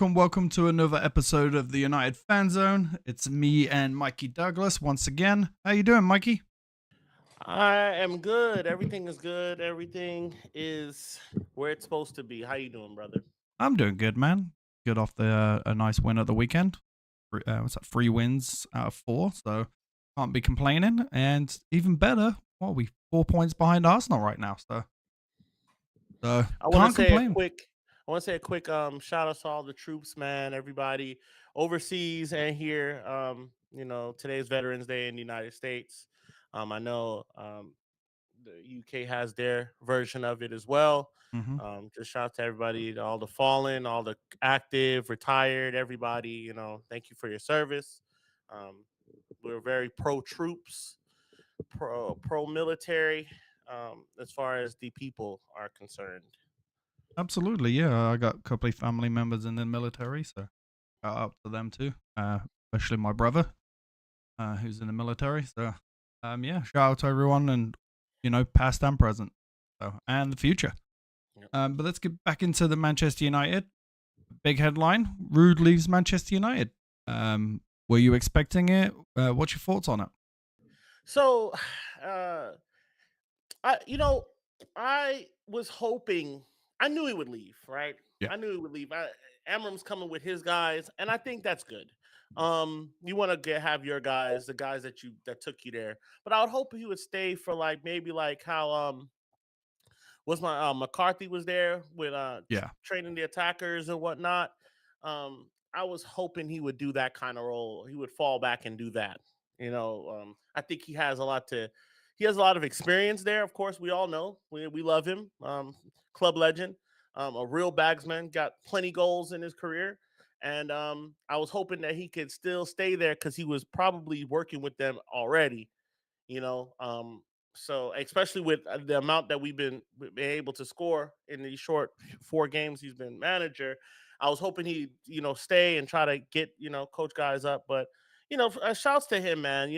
welcome to another episode of the United Fan Zone. It's me and Mikey Douglas once again. How you doing, Mikey? I am good. Everything is good. Everything is where it's supposed to be. How you doing, brother? I'm doing good, man. Good off the a nice win at the weekend. What's that? 3 wins out of 4, so can't be complaining. And even better, what are we 4 points behind Arsenal right now? So I want to can't say a complain. quick. I want to say a quick shout out to all the troops, man. Everybody overseas and here. Today's Veterans Day in the United States. I know the UK has their version of it as well. Hmm. Just shout out to everybody, all the fallen, all the active, retired, everybody. Thank you for your service. Um, we're very pro troops, pro military, as far as the people are concerned. Absolutely, yeah. I got a couple of family members in the military, so shout out to them too. Especially my brother, who's in the military. So, yeah, shout out to everyone, and past and present, so and the future. Yep. But let's get back into the Manchester United. Big headline: Ruud leaves Manchester United. Were you expecting it? What's your thoughts on it? So, uh, I you know I was hoping. I knew he would leave, right? Yeah. I knew he would leave. Amram's coming with his guys, and I think that's good. You want to have your guys, the guys that took you there, but I would hope he would stay for like maybe like how was my McCarthy was there with Yeah. training the attackers and whatnot. I was hoping he would do that kind of role. He would fall back and do that. I think he has a lot of experience there. Of course, we all know we love him. Club legend, a real bagsman, got plenty goals in his career. And I was hoping that he could still stay there because he was probably working with them already you know. So especially with the amount that we've been able to score in these short 4 games he's been manager, I was hoping he stay and try to get coach guys up. But shouts to him, man.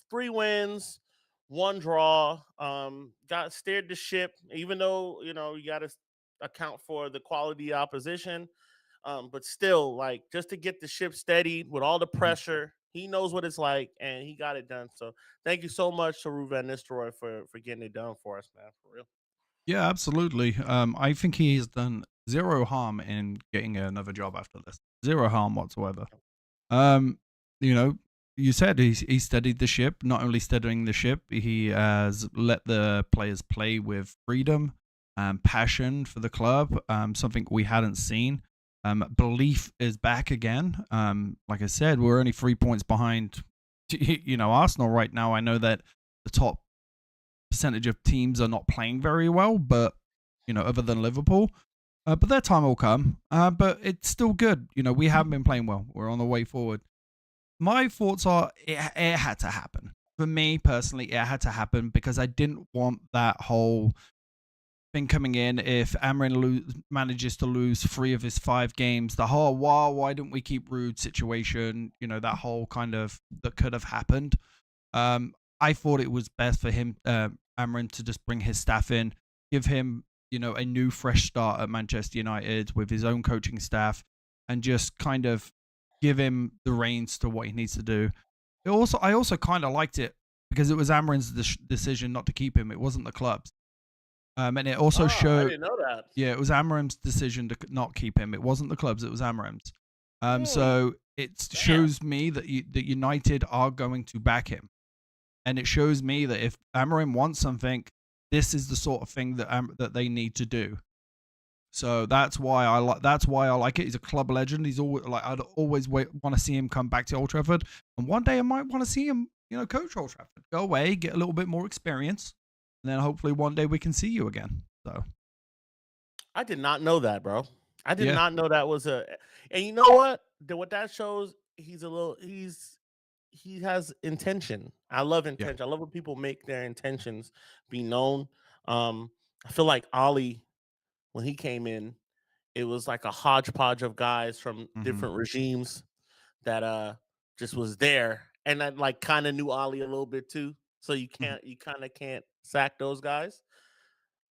3 wins, 1 draw. Got steered the ship, even though you got to account for the quality opposition. But still, like just to get the ship steady with all the Mhm. pressure, he knows what it's like, and he got it done. So thank you so much to Ruud van Nistelrooy for getting it done for us, man. For real. Yeah, absolutely. I think he's done zero harm in getting another job after this. Zero harm whatsoever. Um, you know, you said he steadied the ship. Not only steadying the ship, he has let the players play with freedom and passion for the club. Something we hadn't seen. Belief is back again. Like I said, we're only 3 points behind. Arsenal right now. I know that the top percentage of teams are not playing very well, but other than Liverpool. But their time will come. But it's still good. We haven't been playing well. We're on the way forward. My thoughts are it had to happen. For me personally, it had to happen because I didn't want that whole thing coming in. If Amarin manages to lose 3 of his 5 games, the whole why didn't we keep Rude situation, that whole kind of that could have happened. I thought it was best for him, Amarin, to just bring his staff in, give him, a new fresh start at Manchester United with his own coaching staff, and just kind of give him the reins to what he needs to do. I also kind of liked it because it was Amarin's decision not to keep him. It wasn't the club's. And it also Oh, I showed, didn't know that. yeah, it was Amarim's decision to not keep him. It wasn't the club's. It was Amarim's. Hmm. So it Damn. shows me that United are going to back him, and it shows me that if Amarim wants something, this is the sort of thing that they need to do. So that's why I like. That's why I like it. He's a club legend. He's always like I'd always want to see him come back to Old Trafford, and one day I might want to see him, coach Old Trafford. Go away, get a little bit more experience, and then hopefully one day we can see you again. So I did not know that, bro. I did yeah, not know that was a. And you know what? What that shows, he has intention. I love yeah, intention. I love when people make their intentions be known. I feel like Ollie when he came in, it was like a hodgepodge of guys from hmm, different regimes that just was there, and I like kind of knew Ollie a little bit too. So hmm. you kind of can't sack those guys.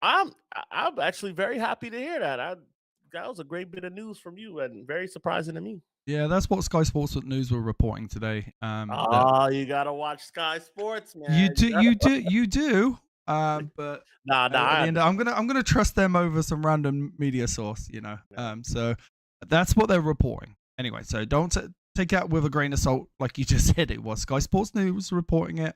I'm actually very happy to hear that. a great bit of news from you and very surprising to me. Yeah, that's what Sky Sports News were reporting today. That You gotta watch Sky Sports, you man. do, You gotta. you do, you do. But Nah, at I the end, understand. I'm gonna trust them over some random media source. Yeah. So that's what they're reporting. Anyway, so don't take that with a grain of salt, like you just said it was. Sky Sports News reporting it,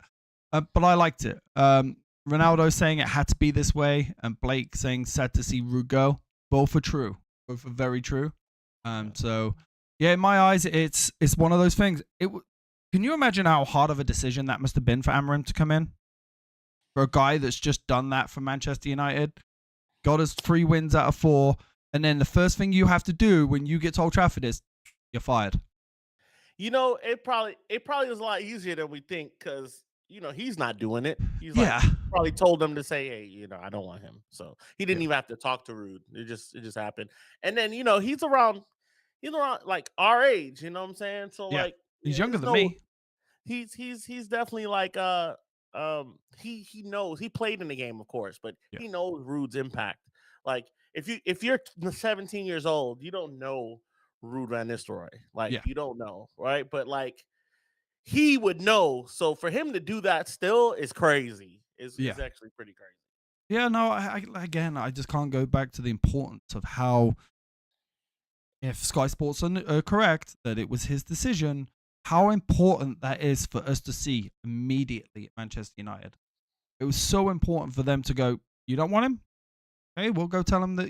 but I liked it. Ronaldo saying it had to be this way, and Blake saying sad to see Ruud go. Both are true. Both are very true. So yeah, in my eyes, it's one of those things. Can you imagine how hard of a decision that must have been for Amorim to come in? For a guy that's just done that for Manchester United, got us 3 wins out of 4, and then the first thing you have to do when you get to Old Trafford is you're fired. It probably was a lot easier than we think because he's not doing it. He's Yeah. probably told them to say, hey, I don't want him. So he didn't Yeah. even have to talk to Ruud. It just happened. And then he's around like our age. You know what I'm saying? So Yeah. like He's younger than me. He's definitely like he knows he played in the game, of course, but he knows Ruud's impact. Like if you're 17 years old, you don't know Ruud van Nistelrooy. Like you don't know, right? But like he would know. So for him to do that still is crazy. Is actually pretty crazy. Yeah, no, I just can't go back to the importance of how, if Sky Sports are correct that it was his decision, how important that is for us to see immediately at Manchester United. It was so important for them to go, you don't want him? Okay, we'll go tell him that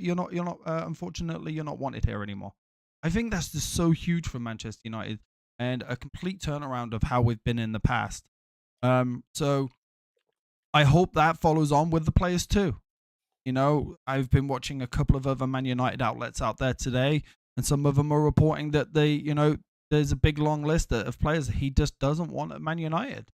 unfortunately, you're not wanted here anymore. I think that's just so huge for Manchester United and a complete turnaround of how we've been in the past. So I hope that follows on with the players too. I've been watching a couple of other Man United outlets out there today, and some of them are reporting that there's a big long list of players that he just doesn't want at Man United.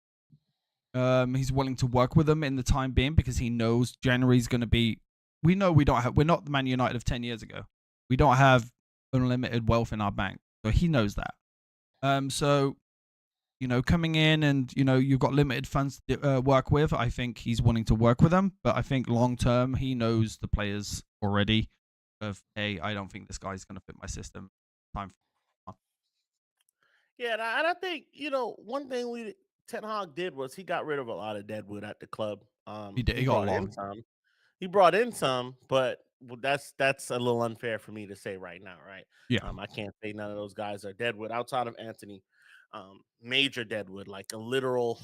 He's willing to work with them in the time being because he knows January's going to be. We're not the Man United of 10 years ago. We don't have unlimited wealth in our bank, so he knows that. So coming in and you've got limited funds to work with. I think he's wanting to work with them, but I think long term he knows the players already. Of hey, I don't think this guy's going to fit my system. Time. Yeah, and I think one thing Ten Hag did was he got rid of a lot of deadwood at the club. He did. He got along. He brought in some, but that's a little unfair for me to say right now, right? Yeah. I can't say none of those guys are deadwood outside of Anthony. Major deadwood, like a literal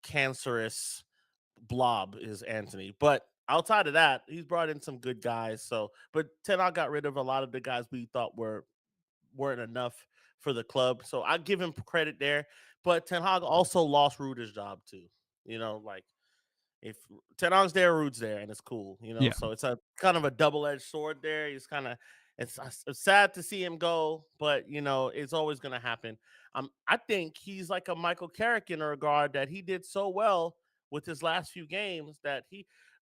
cancerous blob is Anthony. But outside of that, he's brought in some good guys. So, but Ten Hag got rid of a lot of the guys we thought weren't enough for the club. So I give him credit there. But Ten Hag also lost Ruud's job too. Like if Ten Hag's there, Ruud's there, and it's cool. So it's a kind of a double-edged sword there. It's sad to see him go, but it's always going to happen. I think he's like a Michael Carrick in a regard that he did so well with his last few games that I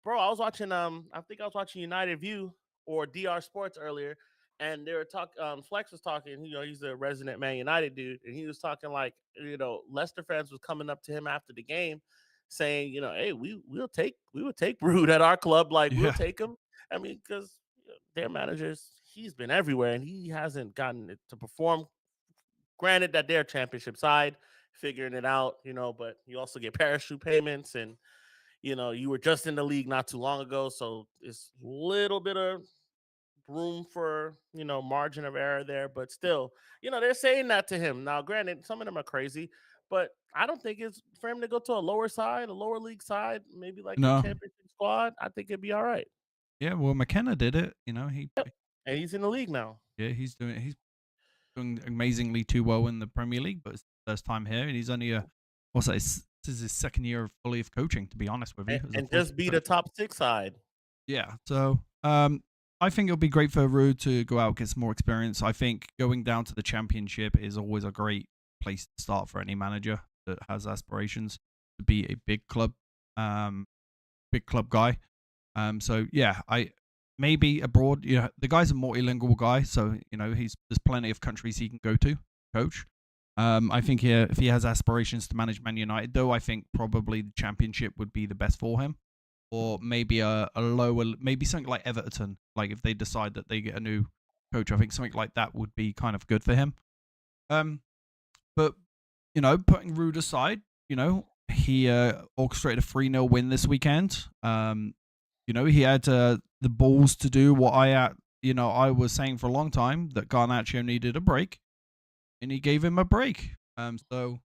was watching I think I was watching United View or DR Sports earlier, and they were talking. Flex was talking. He's a resident Man United dude, and he was talking like Leicester fans was coming up to him after the game, saying hey, we would take Ruud at our club, like we'll take him. I mean, because their managers, he's been everywhere and he hasn't gotten it to perform. Granted that they're championship side, figuring it out, but you also get parachute payments, and you were just in the league not too long ago, so it's a little bit of room for margin of error there, but still they're saying that to him. Now granted, some of them are crazy, but I don't think it's for him to go to a lower league side, maybe like a championship squad. I think it'd be all right. Yeah, well, McKenna did it. And he's in the league now. Yeah, he's doing amazingly too well in the Premier League, but it's the first time here, and he's only this is his second year fully of coaching, to be honest with you, and just beat a top 6 side. Yeah, so I think it'll be great for Ruud to go out, get some more experience. I think going down to the Championship is always a great place to start for any manager that has aspirations to be a big club guy. So yeah, maybe abroad. The guy's a multilingual guy, so there's plenty of countries he can go to coach. I think if he has aspirations to manage Man United, though, I think probably the Championship would be the best for him. Or maybe a lower, maybe something like Everton. Like if they decide that they get a new coach. I think something like that would be kind of good for him. But putting Ruud aside, he orchestrated a 3-0 win this weekend. He had the balls to do what I was saying for a long time, that Garnacho needed a break, and he gave him a break. So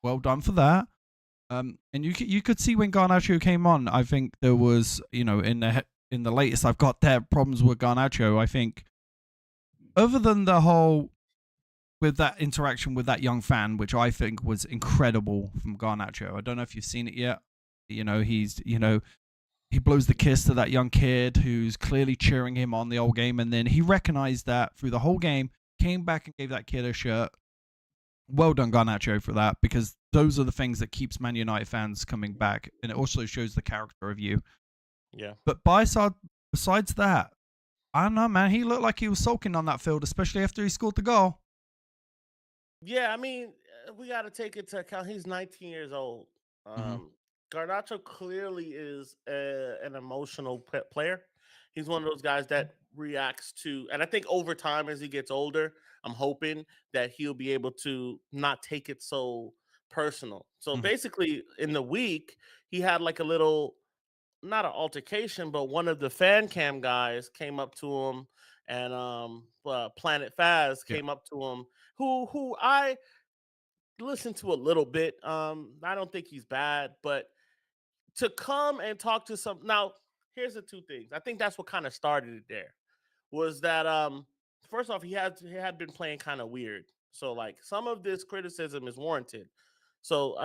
well done for that. And you could see when Garnacho came on, I think there was, in the latest I've got there problems with Garnacho. I think other than the whole with that interaction with that young fan, which I think was incredible from Garnacho. I don't know if you've seen it yet. He blows the kiss to that young kid who's clearly cheering him on the whole game, and then he recognized that through the whole game, came back and gave that kid a shirt. Well done, Garnacho, for that, because those are the things that keeps Man United fans coming back, and it also shows the character of you. Yeah. But besides that, I don't know, man. He looked like he was sulking on that field, especially after he scored the goal. Yeah, I mean, we got to take into account he's 19 years old. Garnacho clearly is an emotional player. He's one of those guys that reacts to, and I think over time as he gets older, I'm hoping that he'll be able to not take it so personal. So basically, in the week, he had like a little, not an altercation, but one of the fan cam guys came up to him, and Planet Faz came up to him, who I listened to a little bit. I don't think he's bad, but to come and talk to now, here's the two things. I think that's what kind of started it there. Was that first off, he had been playing kind of weird. So like some of this criticism is warranted. So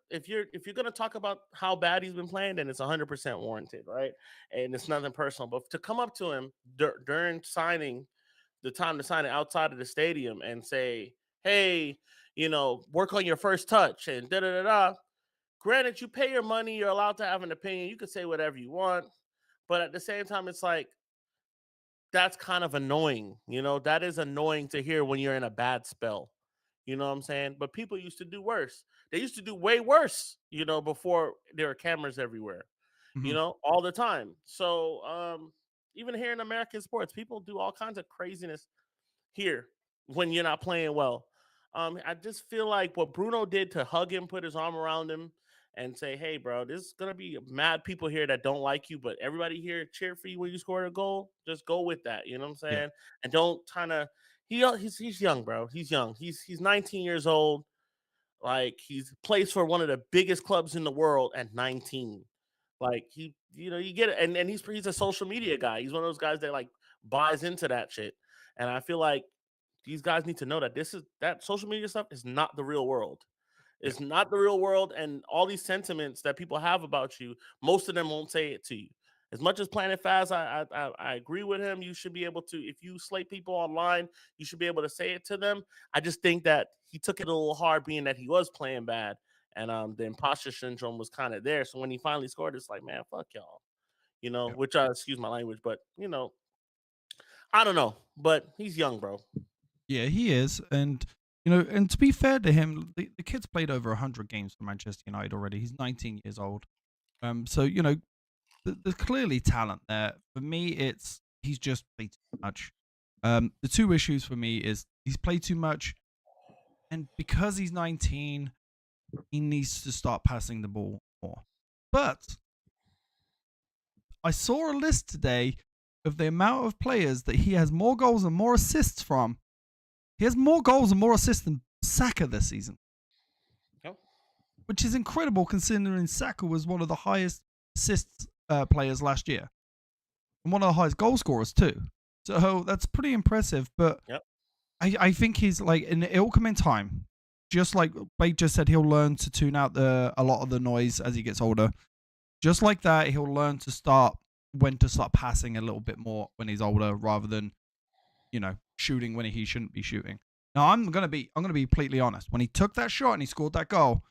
if you're gonna talk about how bad he's been playing, then it's 100% warranted, right? And it's nothing personal. But to come up to him during signing, the time to sign it outside of the stadium, and say, "Hey, work on your first touch," and da da da da. Granted, you pay your money, you're allowed to have an opinion. You can say whatever you want, but at the same time, it's like that's kind of annoying. That is annoying to hear when you're in a bad spell. You know what I'm saying? But people used to do worse. They used to do way worse, before there were cameras everywhere, all the time. So even here in American sports, people do all kinds of craziness here when you're not playing well. I just feel like what Bruno did to hug him, put his arm around him, and say, "Hey, bro, there's gonna be mad people here that don't like you, but everybody here cheer for you when you score a goal. Just go with that." You know what I'm saying? Yeah. And don't kind of he's young, bro. He's young. He's 19 years old. Like he's plays for one of the biggest clubs in the world at 19. Like you get it, and he's a social media guy. He's one of those guys that like buys into that shit. And I feel like these guys need to know that that social media stuff is not the real world. Yeah. It's not the real world, and all these sentiments that people have about you, most of them won't say it to you. As much as Planet Faz, I agree with him. You should be able to, if you slate people online, you should be able to say it to them. I just think that he took it a little hard, being that he was playing bad, and the imposter syndrome was kind of there. So when he finally scored, it's like, man, fuck y'all, Yeah. Which excuse my language, but I don't know, but he's young, bro. Yeah, he is, and and to be fair to him, the kid's played over 100 games for Manchester United already. He's 19 years old. So there's clearly talent there. For me, he's just played too much. The two issues for me is he's played too much, and because he's 19, he needs to start passing the ball more. But I saw a list today of the amount of players that he has more goals and more assists from. He has more goals and more assists than Saka this season. Yep. Which is incredible considering Saka was one of the highest assists players last year. And one of the highest goal scorers too. So that's pretty impressive. But yep. I think he's like, and it'll come in time. Just like Blake just said, he'll learn to tune out a lot of the noise as he gets older. Just like that, he'll learn to when to start passing a little bit more when he's older, rather than shooting when he shouldn't be shooting. Now I'm gonna be completely honest. When he took that shot and he scored that goal,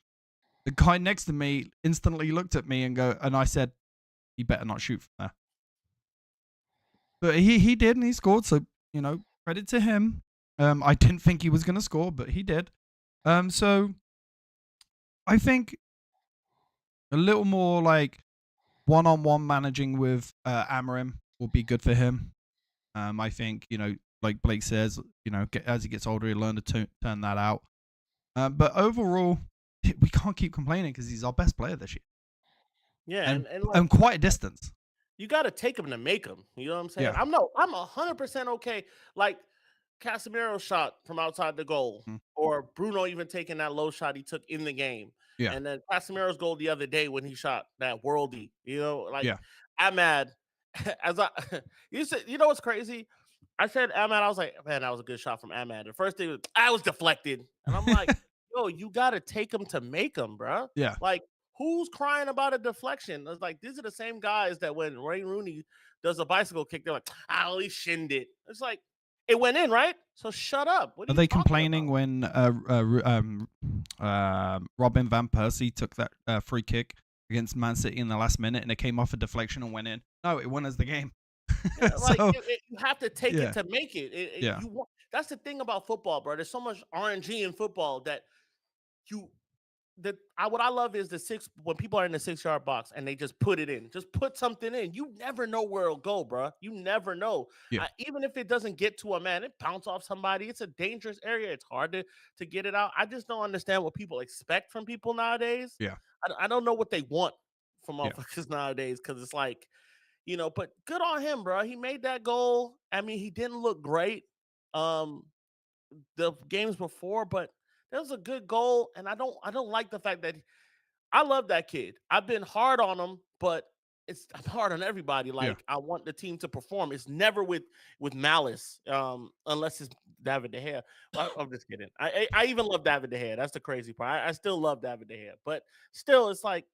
the guy next to me instantly looked at me and I said, "He better not shoot from there." But he did, and he scored. So credit to him. I didn't think he was gonna score, but he did. So I think a little more like one-on-one managing with Amorim will be good for him. I think like Blake says, as he gets older, he'll learn to turn that out. But overall, we can't keep complaining because he's our best player this year, Yeah, and and like and quite a distance. you got to take him to make him. You know what I'm saying? Yeah. I'm 100% okay. Like Casemiro's shot from outside the goal, Mm. or Bruno even taking that low shot he took in the game, Yeah. and then Casemiro's goal the other day when he shot that worldie. Like Yeah. I'm mad. As I you said, you know what's crazy? I said Ahmad, I was like, man, that was a good shot from Ahmad. The first thing was I was deflected, and I'm like, yo, you got to take him to make him, bro. Yeah. Like, who's crying about a deflection? It's like these are the same guys that when Ray Rooney does a bicycle kick, they're like, "Ah, he shinned it." It's like it went in, right? So shut up. What are Are you they talking complaining about? when Robin van Persie took that free kick against Man City in the last minute and it came off a deflection and went in? No, it won us the game. Yeah, like So you have to take it yeah, to make it. yeah, You want, that's the thing about football, bro. There's so much RNG in football that you what I love is the six when people are in the 6 yard box and they just put it in. Just put something in. You never know where it'll go, bro. You never know. yeah, Even if it doesn't get to a man, it bounce off somebody. It's a dangerous area. It's hard to get it out. I just don't understand what people expect from people nowadays. yeah, I don't know what they want from yeah, motherfuckers nowadays because it's like, but good on him, bro. He made that goal. I mean, he didn't look great the games before, but that was a good goal. And I don't like the fact that I love that kid. I've been hard on him, but I'm hard on everybody. yeah, Like I want the team to perform. It's never with malice, unless it's David De Gea. I'm just kidding. I even love David De Gea. That's the crazy part. I still love David De Gea, but still, it's like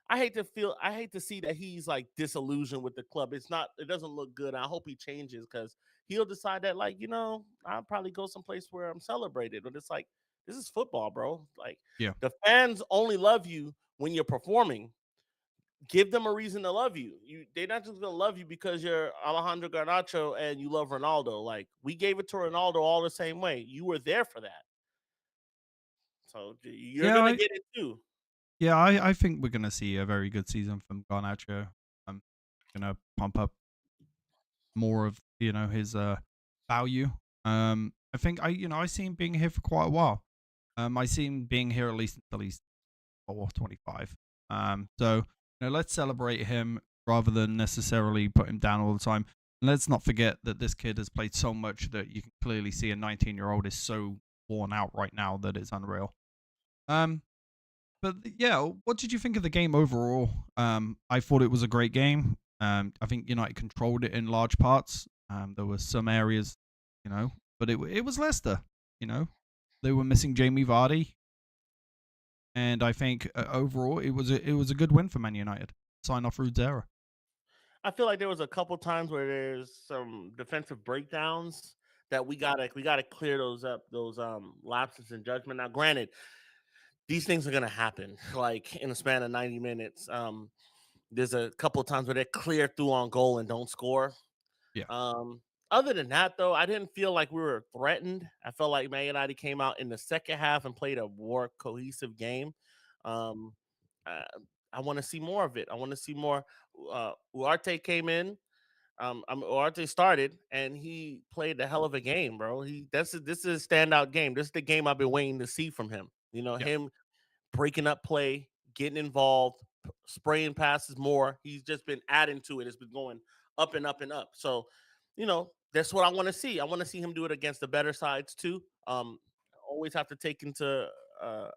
I hate to see that he's like disillusioned with the club. It doesn't look good. I hope he changes because he'll decide that like I'll probably go someplace where I'm celebrated. But it's like this is football, bro. Like yeah. the fans only love you when you're performing. Give them a reason to love you. They're not just gonna love you because you're Alejandro Garnacho and you love Ronaldo. Like we gave it to Ronaldo all the same way. You were there for that, so you're Yeah, gonna I get it too. yeah, I think we're gonna see a very good season from Garnacho. I'm gonna pump up more of his value. I think I see him being here for quite a while. I see him being here at least or 25. So let's celebrate him rather than necessarily put him down all the time. And let's not forget that this kid has played so much that you can clearly see a 19-year-old is so worn out right now that it's unreal. Um, but yeah, what did you think of the game overall? I thought it was a great game. I think United controlled it in large parts. There were some areas, but it was Leicester. You know, they were missing Jamie Vardy, and I think overall it was a good win for Man United. Sign off Ruud's era. I feel like there was a couple times where there's some defensive breakdowns that we gotta clear those up, those lapses in judgment. Now, granted, these things are gonna happen like in a span of 90 minutes. There's a couple of times where they clear through on goal and don't score. Yeah, Um, Other than that, though, I didn't feel like we were threatened. I felt like Man United came out in the second half and played a more cohesive game. Um, uh, I want to see more of it. I want to see more. Ugarte came in. Ugarte started and he played a hell of a game, bro. This is a standout game. This is the game I've been waiting to see from him. yeah, Him breaking up play, getting involved, spraying passes more. He's just been adding to it. It's been going up and up and up. So, that's what I want to see. I want to see him do it against the better sides too. Always have to take into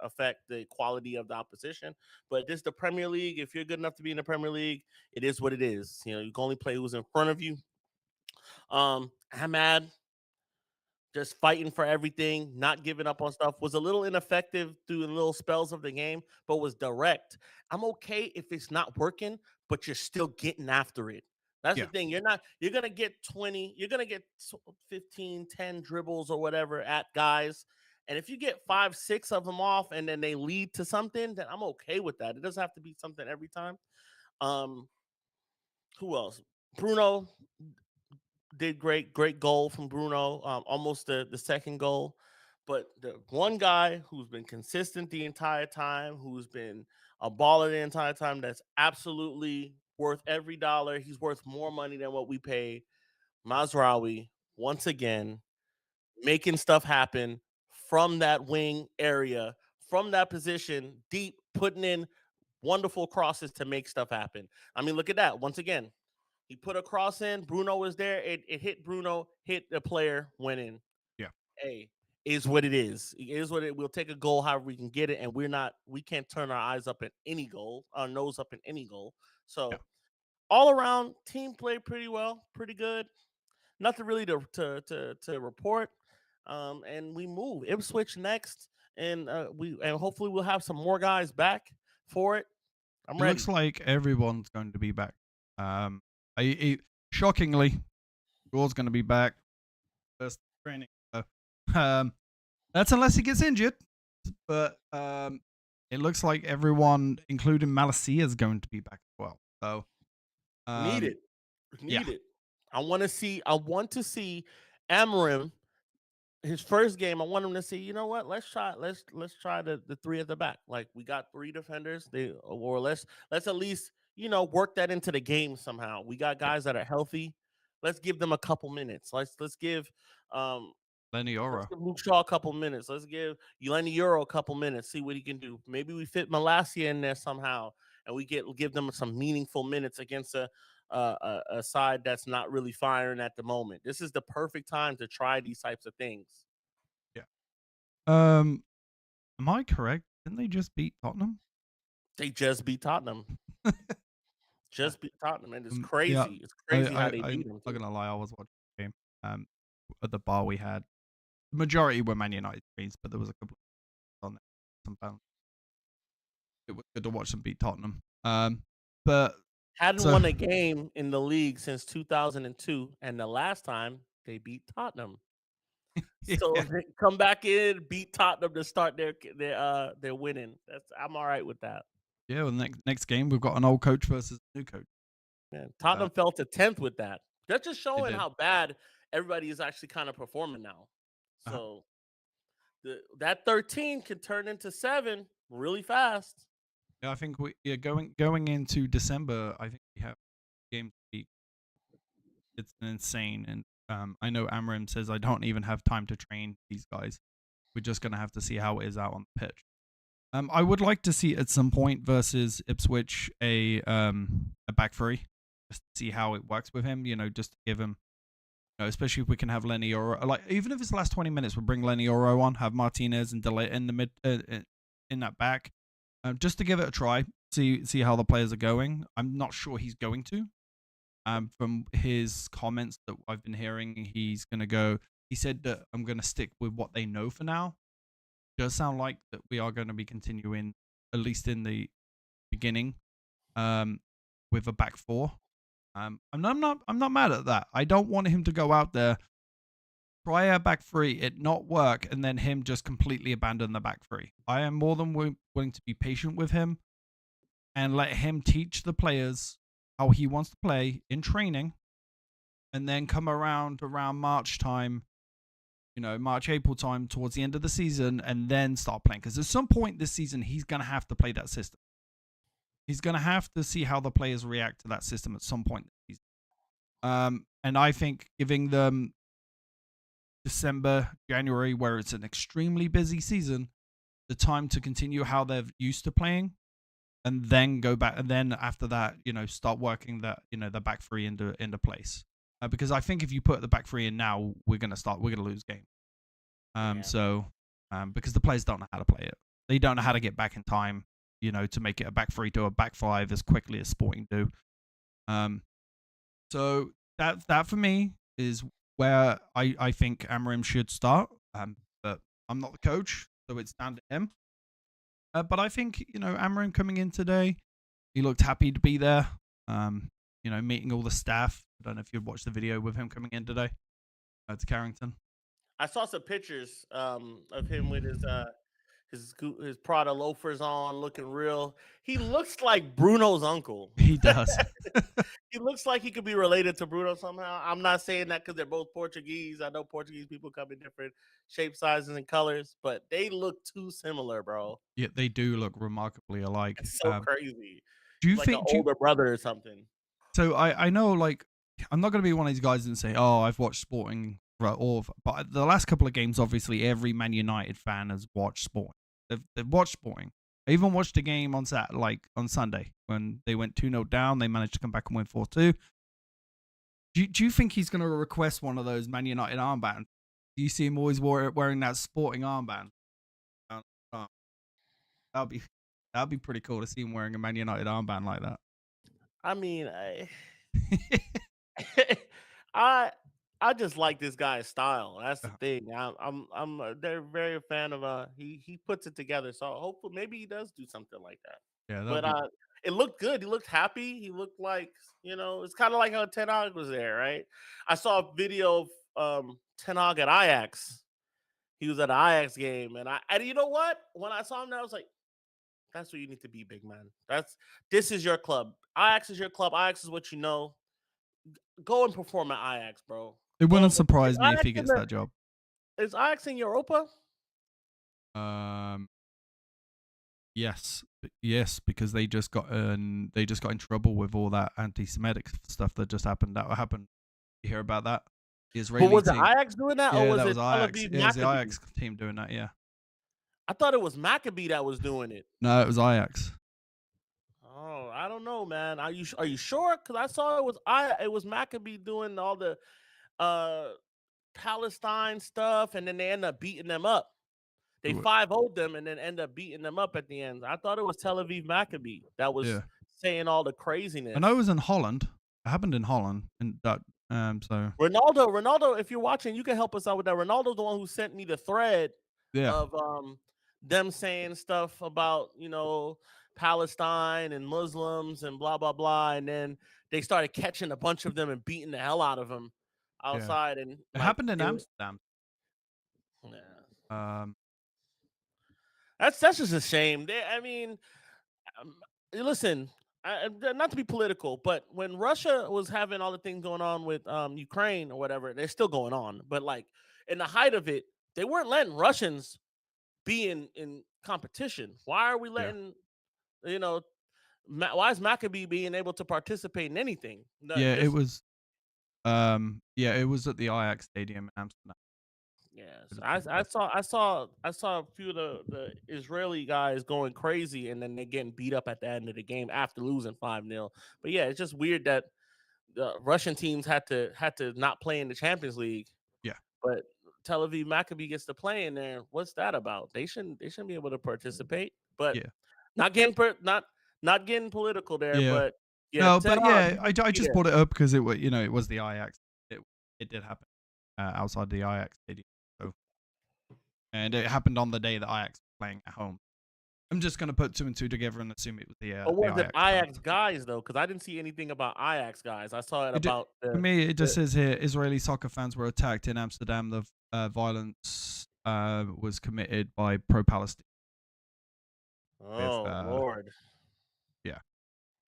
effect the quality of the opposition. But this is the Premier League. If you're good enough to be in the Premier League, it is what it is. You can only play who's in front of you. Ahmad just fighting for everything, not giving up on stuff, was a little ineffective through the little spells of the game, but was direct. I'm okay if it's not working, but you're still getting after it. That's the yeah, thing. You're going to get 20, you're going to get 15, 10 dribbles or whatever at guys. And if you get 5, 6 of them off and then they lead to something, then I'm okay with that. It doesn't have to be something every time. Um, who else? Bruno did great goal from Bruno, almost the second goal. But the one guy who's been consistent the entire time, who's been a baller the entire time, that's absolutely worth every dollar. He's worth more money than what we paid. Mazraoui, once again, making stuff happen from that wing area, from that position, deep, putting in wonderful crosses to make stuff happen. I mean, look at that. Once again, he put a cross in. Bruno was there. It hit Bruno, hit the player, went in. Yeah. Hey, is what it is. It is what it. We'll take a goal however we can get it, and we can't turn our eyes up at any goal, our nose up in any goal. Yeah. So all around, team played pretty well, pretty good. Nothing really to report. And we move Ipswich next, and hopefully we'll have some more guys back for it. I'm It ready. looks like everyone's going to be back. Shockingly, Raw's going to be back first training. So, that's unless he gets injured. But it looks like everyone, including Malacia, is going to be back as well. So Need it. yeah. Need it. I want to see Amorim, his first game. I want him to see, you know what? Let's try the three at the back. Like, we got 3 defenders. Or let's at least, work that into the game somehow. We got guys that are healthy. Let's give them a couple minutes. Let's give Lenny let's Oro. give Luke Shaw a couple minutes. Let's give Euro a couple minutes. See what he can do. Maybe we fit Malacia in there somehow, and we give them some meaningful minutes against a side that's not really firing at the moment. This is the perfect time to try these types of things. Yeah. Am I correct? Didn't they just beat Tottenham? They just beat Tottenham. Just beat Tottenham, and it's crazy. Yeah, It's crazy how they beat them. I'm not gonna lie, I was watching the game. At the bar we had, the majority were Man United screens, but there was a couple on there. Sometimes it was good to watch them beat Tottenham. But hadn't won a game in the league since 2002, and the last time they beat Tottenham. So they come back in, beat Tottenham to start their winning. I'm all right with that. Yeah, well, next game we've got an old coach versus a new coach. Man, Tottenham fell to 10th with that. That's just showing how bad everybody is actually kind of performing now. So that 13 can turn into 7 really fast. Yeah, I think going into December, I think we have games to beat. It's insane, and I know Amorim says I don't even have time to train these guys. We're just gonna have to see how it is out on the pitch. I would like to see at some point versus Ipswich a back three, just to see how it works with him. Just to give him, especially if we can have Lenny Oro, like even if it's the last 20 minutes, we'll bring Lenny Oro on, have Martinez and Delay in the mid in that back, just to give it a try, see how the players are going. I'm not sure he's going to. From his comments that I've been hearing, he's gonna go. He said that I'm gonna stick with what they know for now. Does sound like that we are going to be continuing, at least in the beginning, with a back four. I'm not mad at that. I don't want him to go out there, try a back three, it not work, and then him just completely abandon the back three. I am more than willing to be patient with him and let him teach the players how he wants to play in training, and then come around March time. March, April time towards the end of the season, and then start playing. Because at some point this season, he's going to have to play that system. He's going to have to see how the players react to that system at some point this season. And I think giving them December, January, where it's an extremely busy season, the time to continue how they're used to playing, and then go back, and then after that, start working that, the back three into place. Because I think if you put the back three in now, we're gonna lose game. Because the players don't know how to play it. They don't know how to get back in time, to make it a back three to a back five as quickly as Sporting do. So that for me is where I think Amorim should start. But I'm not the coach, so it's down to him. But I think, Amorim coming in today, he looked happy to be there. Meeting all the staff. I don't know if you'd watched the video with him coming in today to Carrington. I saw some pictures of him with his Prada loafers on, looking real. He looks like Bruno's uncle. He does. He looks like he could be related to Bruno somehow. I'm not saying that because they're both Portuguese. I know Portuguese people come in different shapes, sizes, and colors, but they look too similar, bro. Yeah, they do look remarkably alike. It's so crazy. Do you like think an older brother or something? So I know, like, I'm not going to be one of these guys and say, oh, I've watched Sporting right, but the last couple of games, obviously, every Man United fan has watched Sporting. They've watched Sporting. I even watched a game on on Sunday when they went 2-0 down. They managed to come back and win 4-2. Do you think he's going to request one of those Man United armbands? Do you see him always wearing that Sporting armband? Uh, that'd be pretty cool to see him wearing a Man United armband like that. I mean, I just like this guy's style. That's the thing. They're very a fan of he puts it together. So hopefully maybe he does do something like that. Yeah, but it looked good. He looked happy. He looked like, it's kind of like how Ten Hag was there, right? I saw a video of Ten Hag at Ajax. He was at an Ajax game, and you know what? When I saw him there, I was like, that's what you need to be, big man. This is your club. Ajax is your club. Ajax is what you know. Go and perform at Ajax, bro. It wouldn't surprise me if he gets that job. Is Ajax in Europa? Yes, because they just got in trouble with all that anti-Semitic stuff that just happened. That happened. You hear about that? The Israeli But was team. it Ajax doing that, or was it Ajax? Yeah, it was the Ajax team doing that. Yeah. I thought it was 𝗦𝗶𝗴 that was doing it. No, it was Ajax. Oh, I don't know, man. Are you sure? Because I saw it was 𝗦𝗶𝗴 doing all the Palestine stuff, and then they end up beating them up. They 5-0'd them and then end up beating them up at the end. I thought it was Tel Aviv Maccabi that was saying all the craziness. I know it was in Holland. It happened in Holland, and that so Ronaldo, if you're watching, you can help us out with that. Ronaldo's the one who sent me the thread of them saying stuff about Palestine and Muslims and blah blah blah, and then they started catching a bunch of them and beating the hell out of them outside. And it happened in Amsterdam. Yeah. That's just a shame. Listen, not to be political, but when Russia was having all the things going on with Ukraine or whatever, they're still going on. But like in the height of it, they weren't letting Russians be in competition. Why are we letting, why is 𝗦𝗶𝗴 being able to participate in anything? It was at the Ajax Stadium in Amsterdam. Yes, I saw a few of the Israeli guys going crazy, and then they getting beat up at the end of the game after losing 5-0. But yeah, it's just weird that the Russian teams had to not play in the Champions League. Yeah, but Tel Aviv Maccabi gets to play in there. What's that about? They shouldn't be able to participate. But not getting political there. Yeah. But no, but yeah, I just brought it up because it was it was the Ajax. It did happen outside the Ajax stadium. And it happened on the day that Ajax was playing at home. I'm just going to put 2 and 2 together and assume it was the was it Ajax guys, though? Because I didn't see anything about Ajax guys. I saw it about... For me, it just says here, Israeli soccer fans were attacked in Amsterdam. The violence was committed by pro-Palestine. Oh, Lord. Yeah.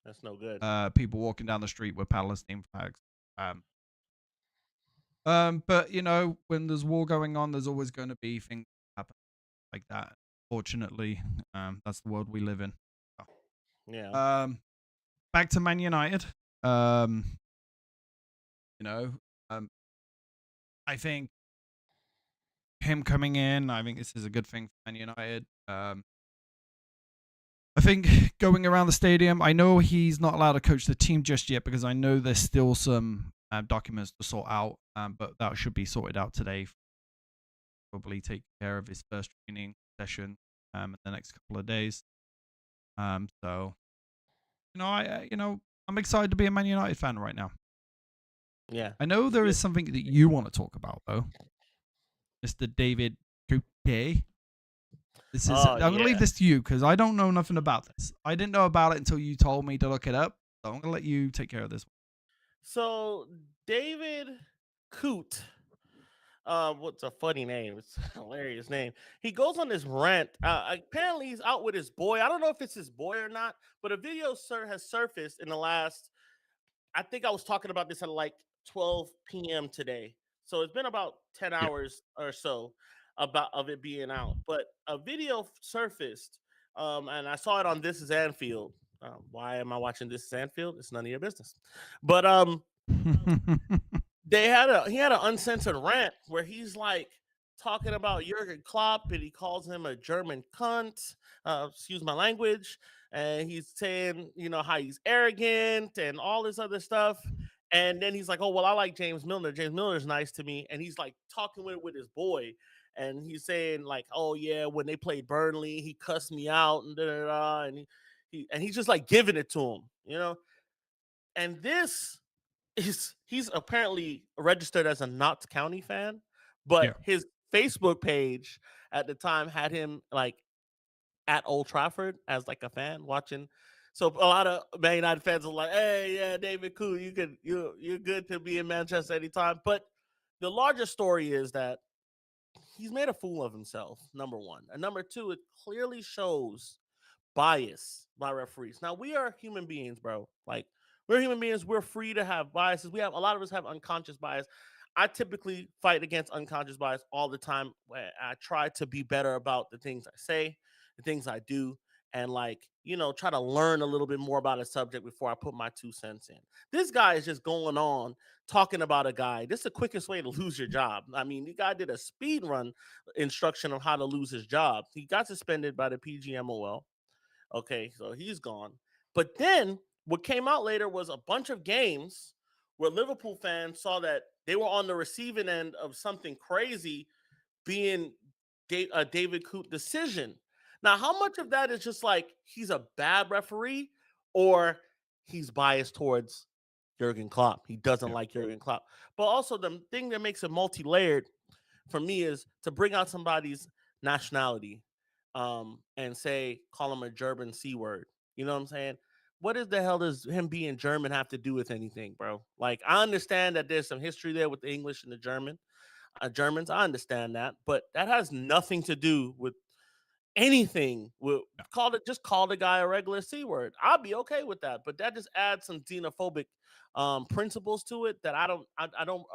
That's no good. People walking down the street with Palestine flags. But, when there's war going on, there's always going to be things happen like that. Fortunately, that's the world we live in. Yeah. Back to Man United. I think him coming in, I think this is a good thing for Man United. I think going around the stadium, I know he's not allowed to coach the team just yet because I know there's still some documents to sort out, but that should be sorted out today. Probably take care of his first training session in the next couple of days. So I'm excited to be a Man United fan right now. Yeah, I know there is something that you want to talk about though, Mr. David Coote. This is I'm gonna leave this to you because I don't know nothing about this. I didn't know about it until you told me to look it up. So I'm gonna let you take care of this one. So David Coote, what's a funny name? It's a hilarious name. He goes on this rant. Apparently he's out with his boy. I don't know if it's his boy or not, but a video has surfaced in the last, I think I was talking about this at like 12 p.m. today. So it's been about 10 hours or so of it being out. But a video surfaced, and I saw it on This Is Anfield. Why am I watching This Is Anfield? It's none of your business. But he had an uncensored rant where he's like talking about Jurgen Klopp and he calls him a German cunt. Excuse my language. And he's saying, you know, how he's arrogant and all this other stuff. And then he's like, "Oh well, I like James Milner. James Milner's nice to me." And he's like talking with his boy, and he's saying like, "Oh yeah, when they played Burnley, he cussed me out and da da da." And he's just like giving it to him, you know. And this he's apparently registered as a Notts County fan, Yeah. but his Facebook page at the time had him like at Old Trafford as like a fan watching. So a lot of Man United fans are like, "Hey, yeah, David Coote, you're good to be in Manchester anytime." But the larger story is that he's made a fool of himself. Number one, and number two, it clearly shows bias by referees. Now we are human beings, bro. Like we're human beings. We're free to have biases. We have a lot of us have unconscious bias. I typically fight against unconscious bias all the time. I try to be better about the things I say, the things I do, and like, you know, try to learn a little bit more about a subject before I put my 2 cents in. This guy is just going on talking about a guy. This is the quickest way to lose your job. I mean, the guy did a speed run instruction on how to lose his job. He got suspended by the PGMOL. Okay, so he's gone. But then what came out later was a bunch of games where Liverpool fans saw that they were on the receiving end of something crazy being a David Coote decision. Now, how much of that is just like he's a bad referee or he's biased towards Jurgen Klopp? He doesn't like Jurgen Klopp. But also the thing that makes it multi-layered for me is to bring out somebody's nationality and say, call him a German C word. You know what I'm saying? What is the hell does him being German have to do with anything, bro? Like, I understand that there's some history there with the English and the Germans. I understand that, but that has nothing to do with anything. Just call the guy a regular C word. I'll be okay with that, but that just adds some xenophobic principles to it that I don't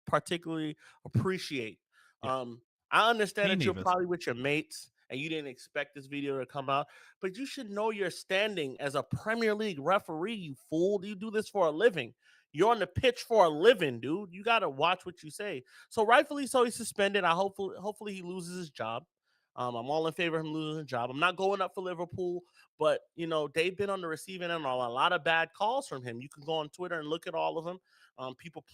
particularly appreciate. Yeah. I understand Me that you're neither. probably with your mates and you didn't expect this video to come out, but you should know your standing as a Premier League referee, you fool. You do this for a living. You're on the pitch for a living, dude. You got to watch what you say. So rightfully so, he's suspended. Hopefully he loses his job. I'm all in favor of him losing his job. I'm not going up for Liverpool, but you know they've been on the receiving end on a lot of bad calls from him. You can go on Twitter and look at all of them. People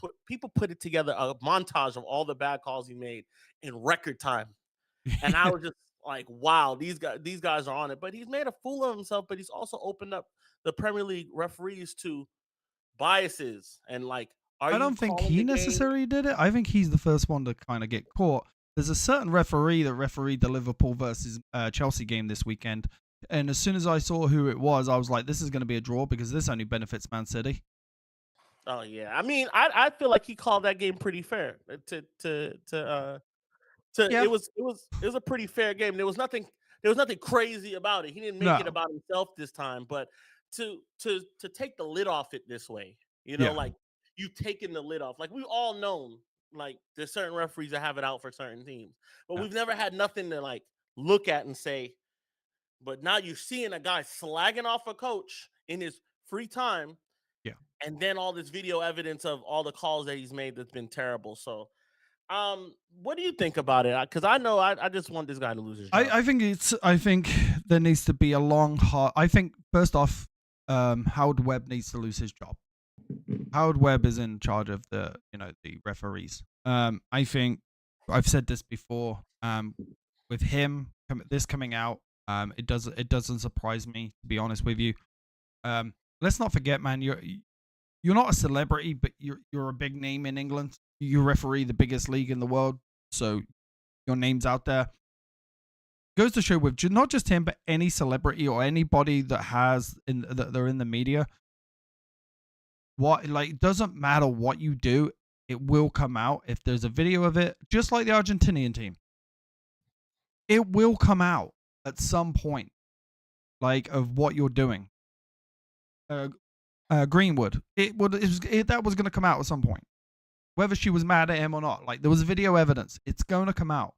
put it together a montage of all the bad calls he made in record time, and I was just like, wow, these guys are on it. But he's made a fool of himself. But he's also opened up the Premier League referees to biases and like, are I you don't think calling he the game? necessarily did it. I think he's the first one to kind of get caught. There's a certain referee that refereed the Liverpool versus Chelsea game this weekend. And as soon as I saw who it was, I was like, this is going to be a draw because this only benefits Man City. Oh yeah, I mean, I feel like he called that game pretty fair. Yeah. It was a pretty fair game. There was nothing crazy about it. He didn't make it No. about himself this time, but to take the lid off it this way, you know, Yeah. like you've taken the lid off. Like we've all known, like there's certain referees that have it out for certain teams, but Yeah. we've never had nothing to like look at and say. But now you're seeing a guy slagging off a coach in his free time, Yeah. and then all this video evidence of all the calls that he's made that's been terrible. So what do you think about it? Because I know I just want this guy to lose his job. I think there needs to be a long, hard. I think first off, Howard Webb needs to lose his job. Howard Webb is in charge of the referees. I think I've said this before. With him, this coming out, it doesn't surprise me, to be honest with you. Let's not forget, man, you're not a celebrity, but you're a big name in England. You referee the biggest league in the world, so your name's out there. Goes to show with not just him, but any celebrity or anybody that they're in the media. It doesn't matter what you do, it will come out if there's a video of it. Just like the Argentinian team, it will come out at some point, like of what you're doing. Greenwood, that was going to come out at some point. Whether she was mad at him or not, like there was video evidence. It's going to come out.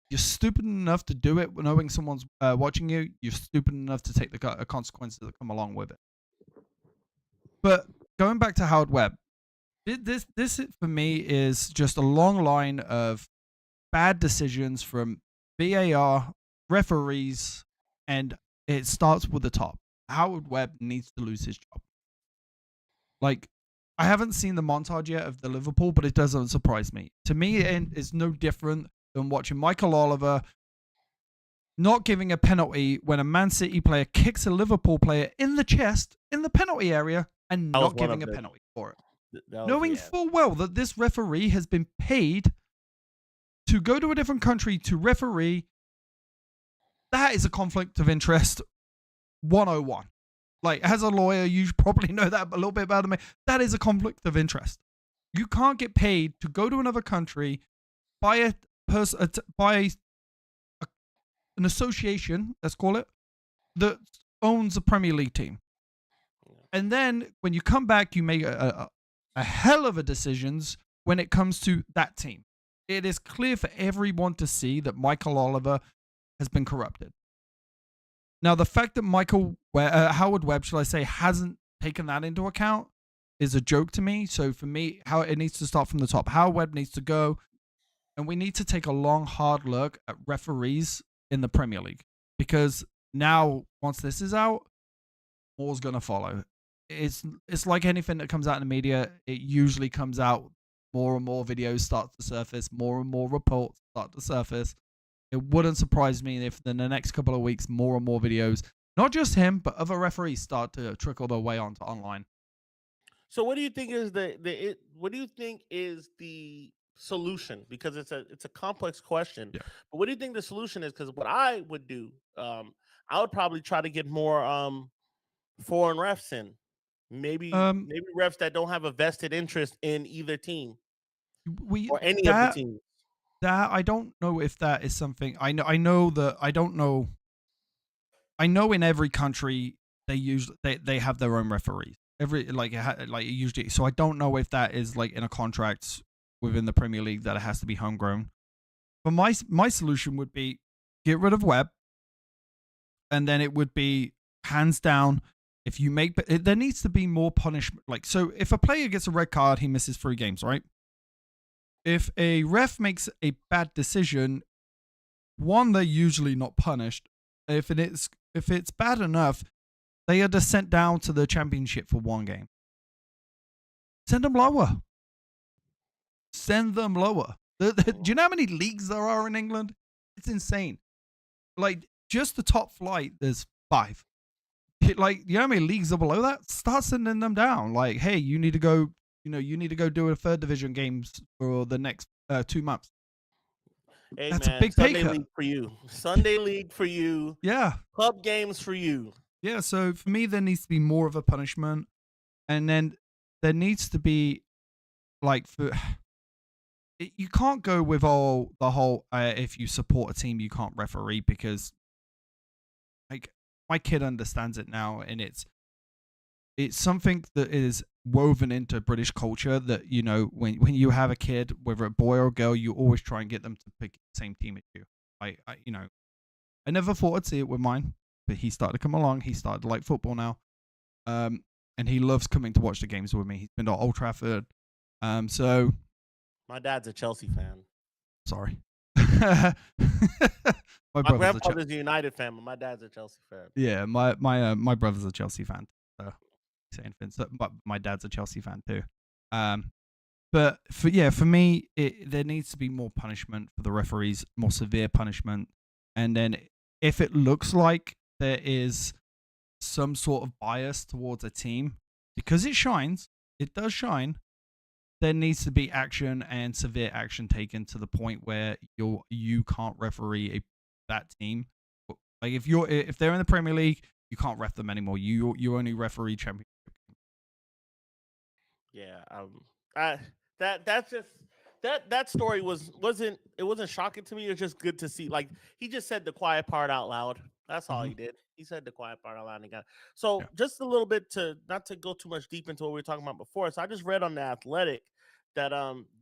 You're stupid enough to do it knowing someone's watching you. You're stupid enough to take the consequences that come along with it. But going back to Howard Webb, This for me is just a long line of bad decisions from VAR, referees, and it starts with the top. Howard Webb needs to lose his job. Like, I haven't seen the montage yet of the Liverpool, but it doesn't surprise me. To me, it's no different than watching Michael Oliver not giving a penalty when a Man City player kicks a Liverpool player in the chest in the penalty area and That was not one giving of a the penalty for it. that was Knowing yeah. full well that this referee has been paid to go to a different country to referee, that is a conflict of interest 101. Like, as a lawyer, you probably know that a little bit better than me. That is a conflict of interest. You can't get paid to go to another country by an association, let's call it, that owns a Premier League team. And then when you come back, you make a hell of a decisions when it comes to that team. It is clear for everyone to see that Michael Oliver has been corrupted. Now, the fact that Howard Webb, shall I say, hasn't taken that into account is a joke to me. So for me, how it needs to start from the top. Howard Webb needs to go, and we need to take a long, hard look at referees in the Premier League, because now, once this is out, more's going to follow. It's like anything that comes out in the media. It usually comes out, more and more videos start to surface, more and more reports start to surface. It wouldn't surprise me if in the next couple of weeks, more and more videos, not just him, but other referees start to trickle their way onto online. So what do you think is what do you think is the solution? Because it's a complex question. Yeah. But what do you think the solution is? Because what I would do, I would probably try to get more foreign refs in. Maybe refs that don't have a vested interest in either team or any of the teams. That I don't know if that is something I know that I don't know. I know in every country they have their own referees. Usually, so I don't know if that is like in a contract within the Premier League that it has to be homegrown. But my solution would be get rid of Webb, and then it would be hands down. If you make, there needs to be more punishment. Like, so if a player gets a red card, he misses 3 games, right? If a ref makes a bad decision, one, they're usually not punished. If it's bad enough, they are just sent down to the Championship for 1 game. Send them lower. Send them lower. Do you know how many leagues there are in England? It's insane. Like, just the top flight, there's 5. Like, you know how many leagues are below that? Start sending them down. Like, hey, you need to go do a 3rd division games for the next 2 months. Hey, that's man, a big Sunday pay cut. League for you. Sunday League for you. Yeah. Club games for you. Yeah, so for me, there needs to be more of a punishment. And then there needs to be, like, you can't go with the whole if you support a team, you can't referee, because, like, my kid understands it now, and it's something that is woven into British culture that, you know, when you have a kid, whether a boy or a girl, you always try and get them to pick the same team as you. I never thought I'd see it with mine, but he started to come along. He started to like football now. And he loves coming to watch the games with me. He's been to Old Trafford. So my dad's a Chelsea fan. Sorry. my grandfather's a United fan, but my dad's a Chelsea fan. Yeah, my brother's a Chelsea fan. But my dad's a Chelsea fan too. But for me, there needs to be more punishment for the referees, more severe punishment. And then if it looks like there is some sort of bias towards a team, because it does shine, there needs to be action and severe action taken to the point where you can't referee that team. Like, if they're in the Premier League, you can't ref them anymore. You only referee Championship. Yeah, that story wasn't shocking to me. It was just good to see. Like, he just said the quiet part out loud. That's all he did. He said the quiet part out loud. And so just a little bit, to not to go too much deep into what we were talking about before. So I just read on The Athletic that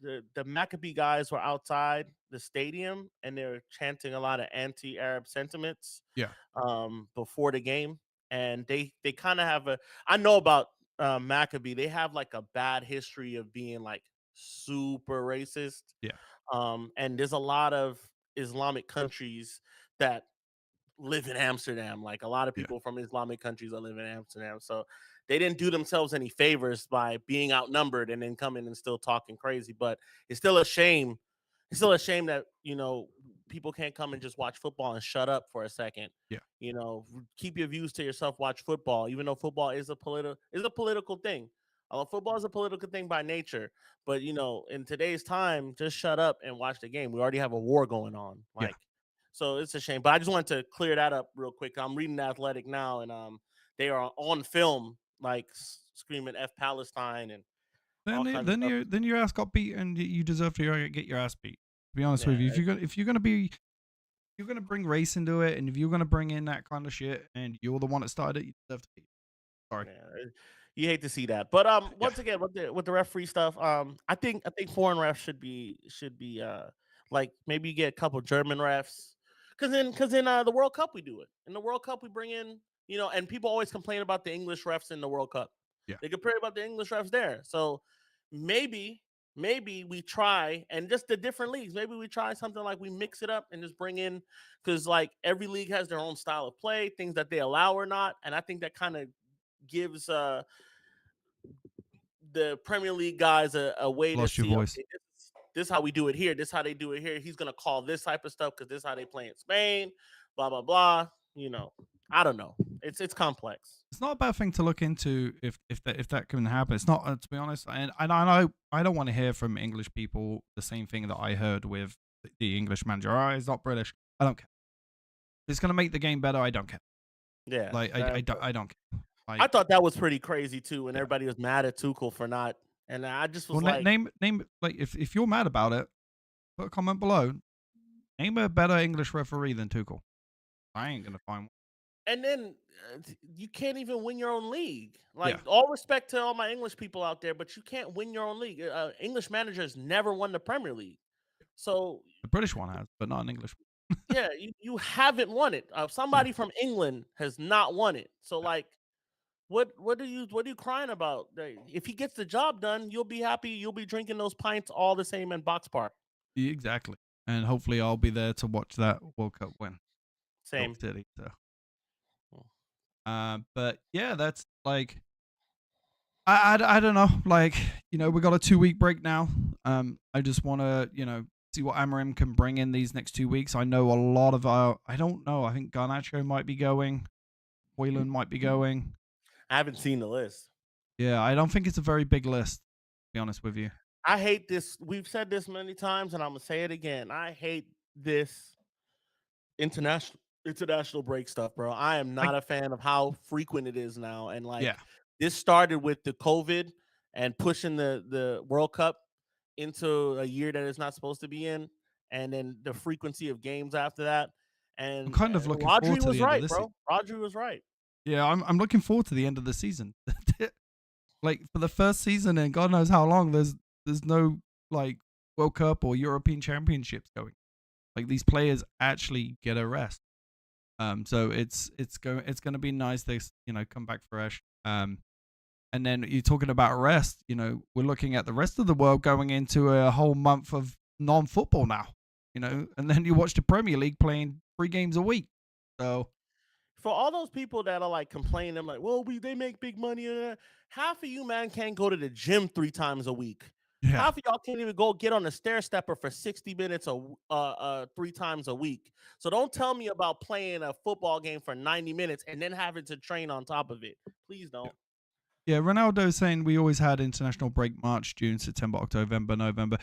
the 𝗦𝗶𝗴h guys were outside the stadium and they were chanting a lot of anti-Arab sentiments. Yeah. Before the game, and they kind of have I know about 𝗕𝗁𝗁𝗍𝗫, they have like a bad history of being like super racist. Yeah. And there's a lot of Islamic countries that live in Amsterdam. Like a lot of Yeah. people from Islamic countries that live in Amsterdam. So they didn't do themselves any favors by being outnumbered and then coming and still talking crazy. But it's still a shame. It's still a shame that, people can't come and just watch football and shut up for a second. Yeah. Keep your views to yourself, watch football, even though football is a political thing. Football is a political thing by nature. But in today's time, just shut up and watch the game. We already have a war going on. Yeah. So it's a shame. But I just wanted to clear that up real quick. I'm reading The Athletic now, and they are on film, like screaming "F Palestine" and all kinds of stuff. Then your ass got beat, and you deserve to get your ass beat. To be honest with you, Yeah, if you're gonna bring race into it, and if you're gonna bring in that kind of shit, and you're the one that started it, you deserve to beat. Sorry. yeah, you hate to see that. But Yeah. once again, with the referee stuff, I think foreign refs should be like maybe you get a couple German refs, because in the World Cup we do it. In the World Cup we bring in, and people always complain about the English refs in the World Cup. Yeah. They complain about the English refs there. So maybe we try, and just the different leagues. Maybe we try something like we mix it up and just bring in, because like every league has their own style of play, things that they allow or not, and I think that kind of gives the Premier League guys a way to Lost your see, voice. okay, this is how we do it here. This is how they do it here. He's gonna call this type of stuff because this is how they play in Spain. Blah blah blah. I don't know. It's complex. It's not a bad thing to look into if that can happen. It's not, to be honest. And I know I don't want to hear from English people the same thing that I heard with the English manager. Oh, he's not British. I don't care. If it's gonna make the game better, I don't care. Yeah, Like I don't care. Like, I thought that was pretty crazy too, and yeah. everybody was mad at Tuchel for not. And I just was Well, like, name like if you're mad about it, put a comment below. Name a better English referee than Tuchel. I ain't gonna find one. and then you can't even win your own league. Like, Yeah. all respect to all my English people out there, but you can't win your own league. English managers never won the Premier League, so The British one has, but not an English. yeah, you haven't won it. Somebody from England has not won it. So like, what are you crying about? If he gets the job done, you'll be happy. You'll be drinking those pints all the same in Box Park. Exactly. And hopefully I'll be there to watch that World Cup win. Same. City, so. But yeah, that's like, I don't know. Like, we got a 2-week break now. I just want to, see what Amorim can bring in these next 2 weeks. I know a lot of I don't know. I think Garnacho might be going. 𝗕𝗁𝗁 might be going. I haven't seen the list. Yeah, I don't think it's a very big list, to be honest with you. I hate this. We've said this many times, and I'm gonna say it again. I hate this international break stuff, bro. I am not a fan of how frequent it is now. And like, Yeah. this started with the COVID and pushing the World Cup into a year that it's not supposed to be in, and then the frequency of games after that. And I'm kind of looking forward to was the end right, of this bro. Rodri was right. Yeah, I'm looking forward to the end of the season. Like, for the first season and God knows how long, there's no like World Cup or European Championships going. Like, these players actually get a rest. So it's gonna be nice. They come back fresh. And then you're talking about rest. We're looking at the rest of the world going into a whole month of non-football now. And then you watch the Premier League playing 3 games a week. So. For all those people that are like complaining, I'm like, well, they make big money. Half of you, man, can't go to the gym 3 times a week. Yeah. Half of y'all can't even go get on a stair stepper for 60 minutes 3 times a week. So don't tell me about playing a football game for 90 minutes and then having to train on top of it. Please don't. Yeah, Ronaldo saying we always had international break March, June, September, October, November.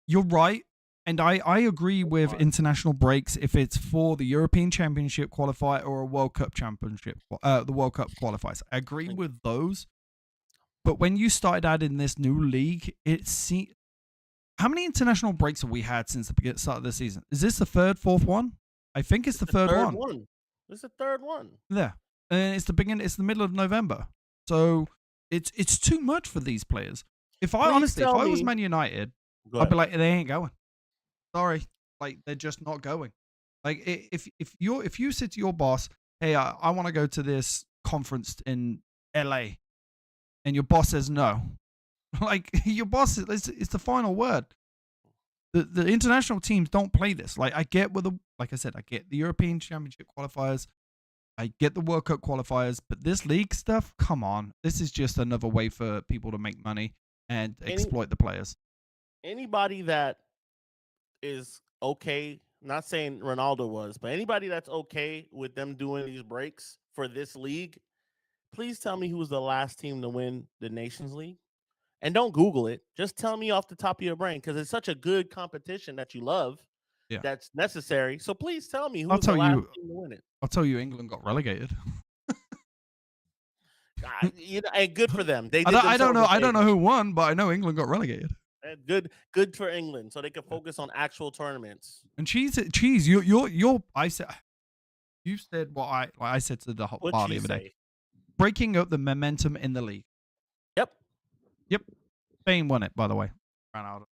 You're right. And I agree with international breaks if it's for the European Championship qualifier or a World Cup Championship, the World Cup qualifiers. I agree with those. But when you started adding this new league, how many international breaks have we had since the start of the season? Is this the third, fourth one? I think it's the third one. This is the third one. Yeah. And it's the middle of November. So it's too much for these players. If I was Man United, I'd be like, they ain't going. Sorry, like, they're just not going. Like, if you said to your boss, hey, I want to go to this conference in LA, and your boss says no. Like, your boss, it's the final word. The international teams don't play this. Like, I get like I said, I get the European Championship qualifiers. I get the World Cup qualifiers, but this league stuff, come on. This is just another way for people to make money and exploit the players. Anybody that is okay, not saying Ronaldo was, but anybody that's okay with them doing these breaks for this league, please tell me who was the last team to win the Nations League. And don't Google it. Just tell me off the top of your brain, because it's such a good competition that you love. Yeah. That's necessary. So please tell me who was the last team to win it. I'll tell you, England got relegated. And good for them. They did I don't know who won, but I know England got relegated. Good for England, so they can focus on actual tournaments. And cheese. You said what I said to the whole party the other day. Breaking up the momentum in the league. Yep. Spain won it, by the way. Ran out.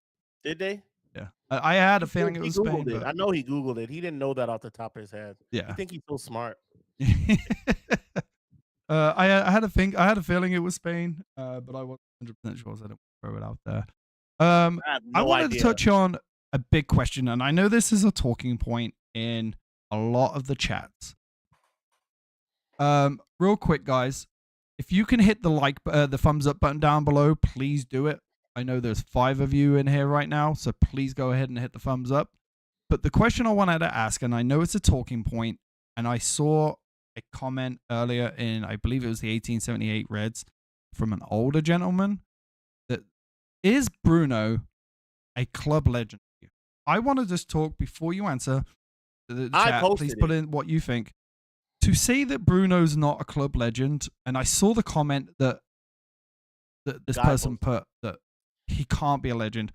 Did they? Yeah. I had a feeling it was Spain. But... I know he Googled it. He didn't know that off the top of his head. Yeah. I think he's so smart. I had a feeling it was Spain, but I wasn't 100% sure, so I didn't throw it out there. I wanted to touch on a big question, and I know this is a talking point in a lot of the chats. Real quick, guys, if you can hit the thumbs up button down below, please do it. I know there's 5 of you in here right now, so please go ahead and hit the thumbs up. But the question I wanted to ask, and I know it's a talking point, and I saw a comment earlier in, I believe it was the 1878 Reds, from an older gentleman, that is Bruno a club legend? I want to just talk before you answer the chat. Please put in what you think. To say that Bruno's not a club legend, and I saw the comment that this person put that he can't be a legend,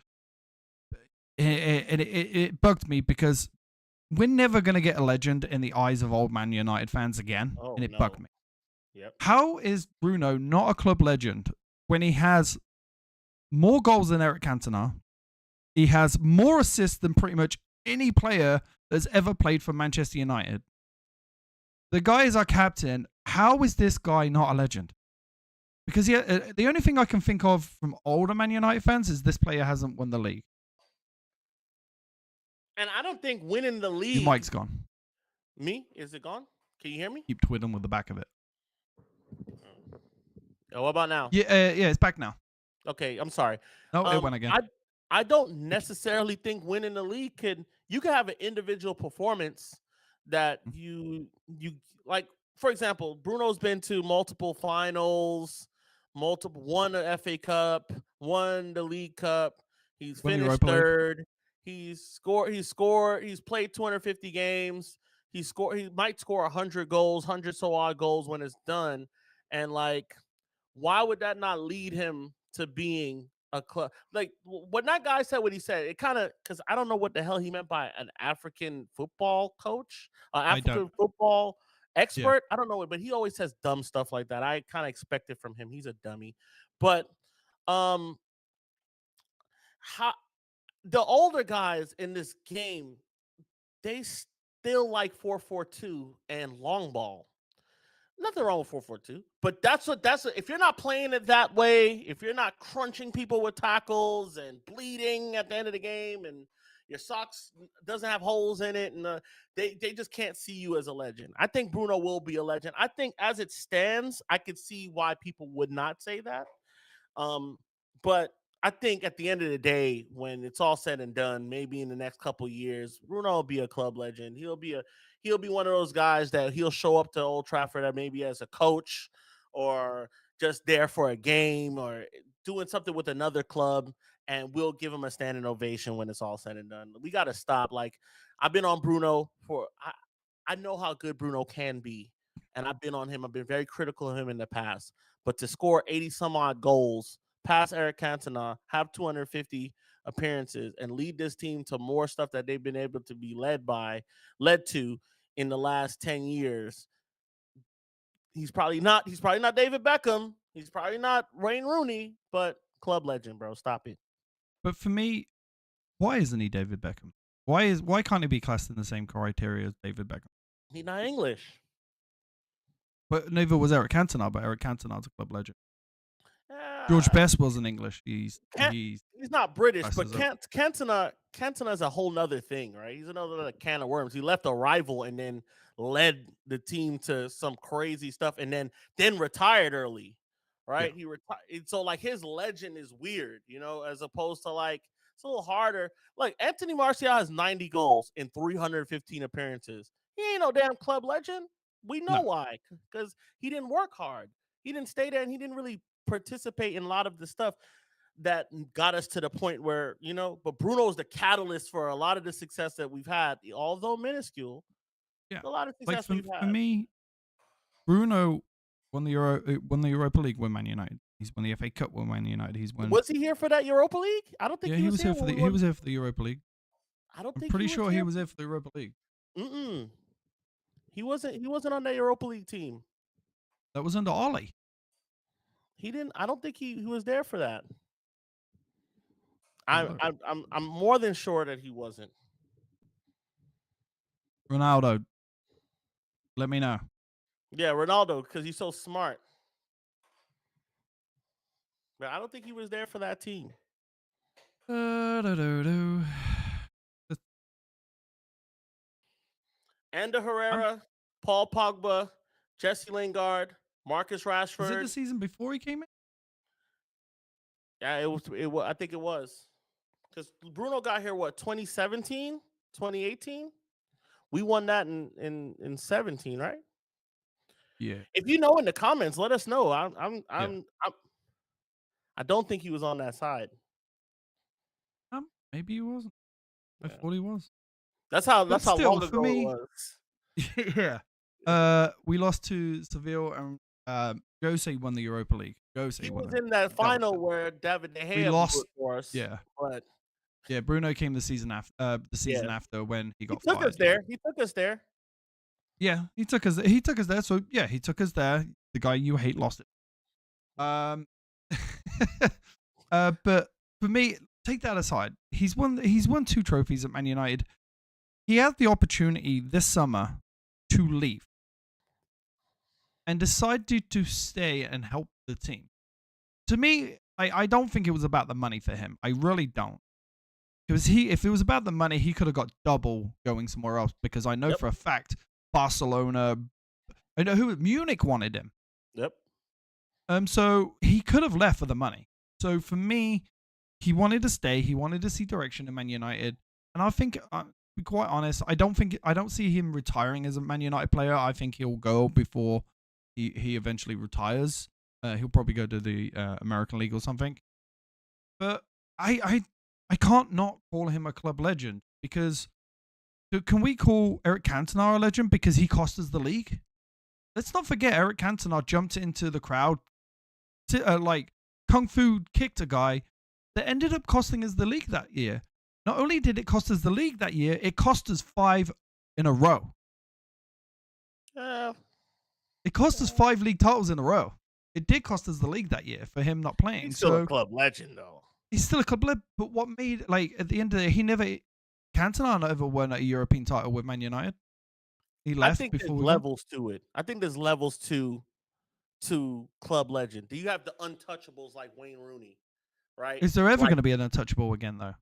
and it bugged me, because we're never going to get a legend in the eyes of old man United fans again, and it bugged me. Yep. How is Bruno not a club legend when he has more goals than Eric Cantona? He has more assists than pretty much any player that's ever played for Manchester United. The guy is our captain. How is this guy not a legend? Because the only thing I can think of from older Man United fans is this player hasn't won the league. And I don't think winning the league... Your mic's gone. Me? Is it gone? Can you hear me? Keep twiddling with the back of it. Oh, what about now? Yeah, it's back now. Okay, I'm sorry. No, it went again. I don't necessarily think winning the league you can have an individual performance that you like. For example, Bruno's been to multiple finals, won the FA Cup, won the League Cup. He's finished third. He's played 250 games. He might score 100 goals, 100 so odd goals when it's done. And like, why would that not lead him to being a club? Like, when that guy said what he said, it kind of, because I don't know what the hell he meant by an African football coach, African football expert. Yeah. I don't know, but he always says dumb stuff like that. I kind of expect it from him. He's a dummy. But the older guys in this game, they still like 4-4-2 and long ball. Nothing wrong with 4-4-2, but if you're not playing it that way, if you're not crunching people with tackles and bleeding at the end of the game, and your socks doesn't have holes in it, and they just can't see you as a legend. I think Bruno will be a legend. I think as it stands, I could see why people would not say that. But I think at the end of the day, when it's all said and done, maybe in the next couple of years, Bruno will be a club legend. He'll be one of those guys that he'll show up to Old Trafford maybe as a coach, or just there for a game, or doing something with another club, and we'll give him a standing ovation when it's all said and done. We got to stop. Like, I've been on Bruno I know how good Bruno can be, and I've been on him. I've been very critical of him in the past, but to score 80 some odd goals, pass Eric Cantona, have 250 appearances, and lead this team to more stuff that they've been able to be led to in the last 10 years. He's probably not David Beckham. He's probably not Wayne Rooney, but club legend, bro. Stop it. But for me, why isn't he David Beckham? Why can't he be classed in the same criteria as David Beckham? He's not English. But neither was Eric Cantona, but Eric Cantona's a club legend. George Uh, Best wasn't English. Kent, He's he's not British, but Leicester's Cantona is a whole nother thing, right? He's another can of worms. He left a rival and then led the team to some crazy stuff, and then retired early, yeah. right? He retired, so like his legend is weird, as opposed to like it's a little harder. Like Anthony Martial has 90 goals in 315 appearances. He ain't no damn club legend. We know No. why, because he didn't work hard. He didn't stay there, and he didn't really participate in a lot of the stuff that got us to the point where, but Bruno's the catalyst for a lot of the success that we've had, although minuscule, Yeah. a lot of Like success for we've for had. me, Bruno won the Europa League with Man United. He's won the FA Cup with Man United. He's won. Was he here for that Europa League? I don't think Yeah, he he was was here here for when we the he won. was here for the Europa League. I don't I'm think he pretty was sure he here. was there for the Europa League. Mm-mm. He wasn't on that Europa League team. That was under Ollie. He didn't. I don't think he was there for that. Oh, I, look. I'm more than sure that he wasn't. Ronaldo. Let me know. Yeah, Ronaldo, because he's so smart. But I don't think he was there for that team. Da-da-da-do. Ander I'm- Herrera, Paul Pogba, Jesse Lingard, Marcus Was it the Rashford. season before he came in? Yeah, it was. I think it was because Bruno got here. What 2017, 2018? We won that in 17, right? Yeah. If you know in the comments, let us know. Yeah. I don't think he was on that side. Maybe he wasn't. I Yeah. thought he was. That's how But long still, ago for me, it was. yeah. We lost to Seville, and Jose won the Europa League. Jose He won was it. in that was final it. where David De We Gea blew it lost. for us. Yeah. But Yeah. Bruno came the season after. yeah, After when he he got took fired. us there. He took us there. Yeah. He took us. He took us there. So yeah, he took us there. The guy you hate lost it. But for me, take that aside. He's won 2 trophies at Man United. He had the opportunity this summer to leave and decided to stay and help the team. To me, I don't think it was about the money for him. I really don't. Because if it was about the money, he could have got double going somewhere else. Because I know Yep. for a fact Barcelona, I know who Munich wanted him. Yep. So he could have left for the money. So for me, he wanted to stay. He wanted to see direction in Man United, and I think, to be quite honest, I don't see him retiring as a Man United player. I think he'll go before he eventually retires. He'll probably go to the American League or something. But I can't not call him a club legend because can we call Eric Cantona a legend because he cost us the league? Let's not forget Eric Cantona jumped into the crowd, like kung fu kicked a guy that ended up costing us the league that year. Not only did it cost us the league that year, it cost us 5 in a row. It cost us 5 league titles in a row. It did cost us the league that year for him not playing. He's still a club legend, though. He's still a club legend. But what made, like, at the end of the day, Cantona never won a European title with Man United. He left before there's levels to it. I think there's levels to club legend. Do you have the untouchables like Wayne Rooney, right? Is there ever going to be an untouchable again, though?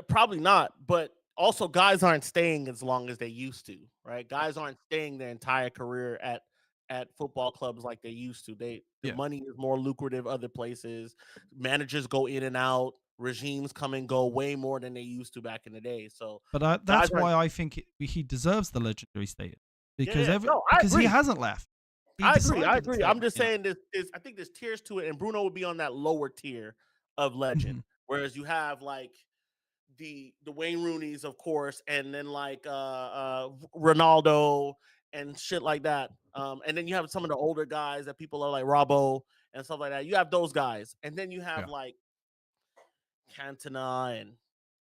Probably not. But also, guys aren't staying as long as they used to, right? Guys aren't staying their entire career at football clubs like they used to. The money is more lucrative other places. Managers go in and out. Regimes come and go way more than they used to back in the day. So, but that's why I think he deserves the legendary status because he hasn't left. I agree. I'm just saying this. I think there's tiers to it, and Bruno would be on that lower tier of legend. Whereas you have like the Wayne Rooneys, of course, and then like Ronaldo and shit like that. And then you have some of the older guys that people are like Robbo and stuff like that. You have those guys, and then you have like Cantona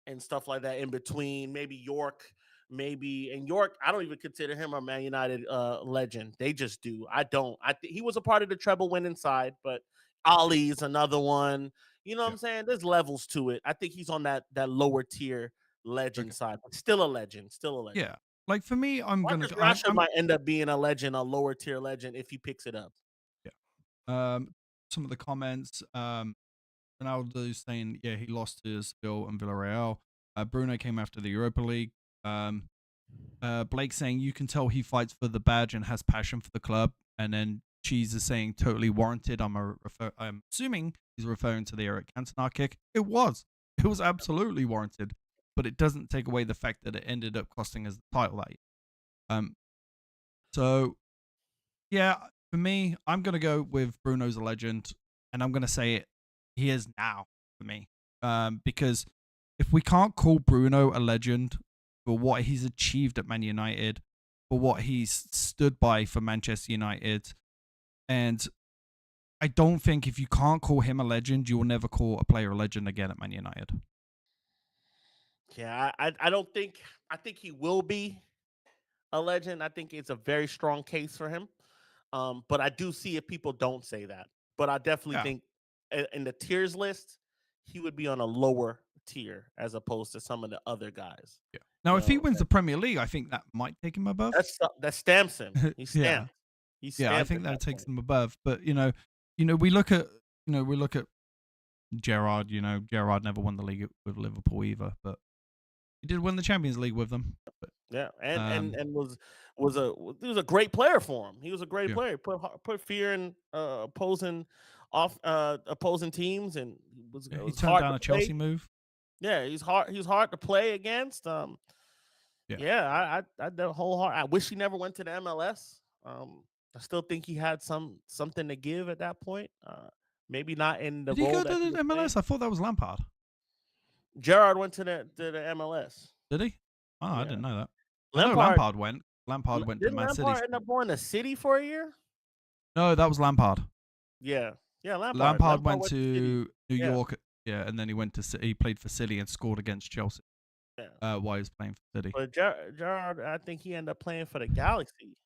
and stuff like that in between. Maybe York, and York. I don't even consider him a Man United legend. They just do. I don't. He was a part of the treble winning side, but Ali's another one. You know what I'm saying? There's levels to it. I think he's on that lower tier legend side, but still a legend. Still a legend. Yeah. Like for me, Marcus Rashford might end up being a legend, a lower tier legend if he picks it up. Yeah. some of the comments. Ronaldo saying, yeah, he lost to Seville and Villarreal. Bruno came after the Europa League. Blake saying, you can tell he fights for the badge and has passion for the club. And then Cheese is saying, totally warranted. I'm assuming he's referring to the Eric Cantona kick. It was absolutely warranted, but it doesn't take away the fact that it ended up costing us the title that year. So yeah, for me, I'm gonna go with Bruno's a legend, and I'm gonna say it. He is now for me, because if we can't call Bruno a legend for what he's achieved at Man United, for what he's stood by for Manchester United, and I don't think if you can't call him a legend, you will never call a player a legend again at Man United. Yeah, I don't think. I think he will be a legend. I think it's a very strong case for him. But I do see if people don't say that. But I definitely think in the tiers list, he would be on a lower tier as opposed to some of the other guys. Yeah. Now, if he wins the Premier League, I think that might take him above. That stamps him. He's stamped. Yeah, I think that takes him above. But we look at Gerrard. Gerrard never won the league with Liverpool either, but he did win the Champions League with them. But, yeah, and was a great player for him. He was a great player. Put fear in opposing teams, and he turned down a Chelsea move. Yeah, he's hard to play against. I the whole heart. I wish he never went to the MLS. I still think he had something to give at that point. Maybe not in the Did he role go to the MLS? I thought that was Lampard. Gerrard went to the MLS. Did he? Oh, yeah. I didn't know that. Lampard went. Lampard went to Man City. Didn't Lampard end up going to City for a year? No, that was Lampard. Yeah, Lampard. Lampard went to New York. Yeah, and then he went to he played for City and scored against Chelsea. Yeah. While he was playing for City. But Gerrard, I think he ended up playing for the Galaxy,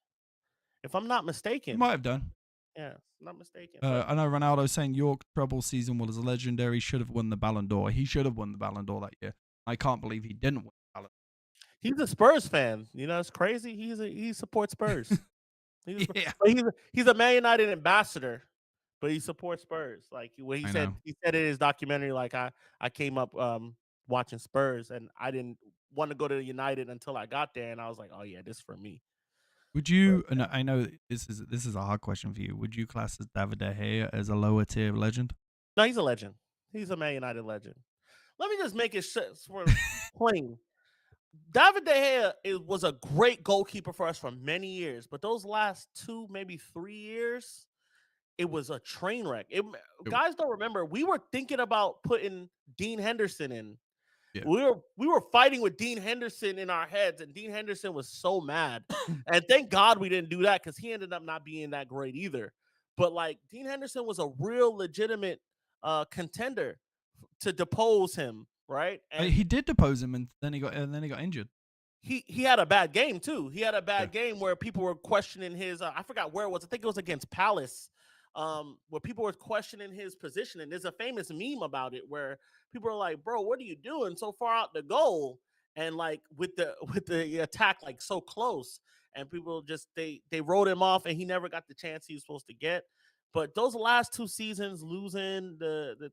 if I'm not mistaken. He might have done. Yeah, not mistaken. I know Ronaldo saying York treble season was legendary. Should have won the Ballon d'Or. He should have won the Ballon d'Or that year. I can't believe he didn't win the Ballon d'Or. He's a Spurs fan. It's crazy. He supports Spurs. He's a Man United ambassador, but he supports Spurs. Like when he said in his documentary, like I came up watching Spurs, and I didn't want to go to United until I got there, and I was like, oh yeah, this is for me. Would you? And I know this is a hard question for you. Would you class David De Gea as a lower tier legend? No, he's a legend. He's a Man United legend. Let me just make it plain. David De Gea was a great goalkeeper for us for many years, but those last 2, maybe 3 years, it was a train wreck. Guys don't remember. We were thinking about putting Dean Henderson in. Yeah. We were fighting with Dean Henderson in our heads, and Dean Henderson was so mad. And thank God we didn't do that, because he ended up not being that great either. But like Dean Henderson was a real legitimate contender to depose him, right? And he did depose him, and then he got injured. He had a bad game too. He had a bad game where people were questioning his. I forgot where it was. I think it was against Palace. Where people were questioning his position, and there's a famous meme about it where people are like, "Bro, what are you doing so far out the goal?" And like with the attack like so close, and people just they wrote him off, and he never got the chance he was supposed to get. But those last 2 seasons losing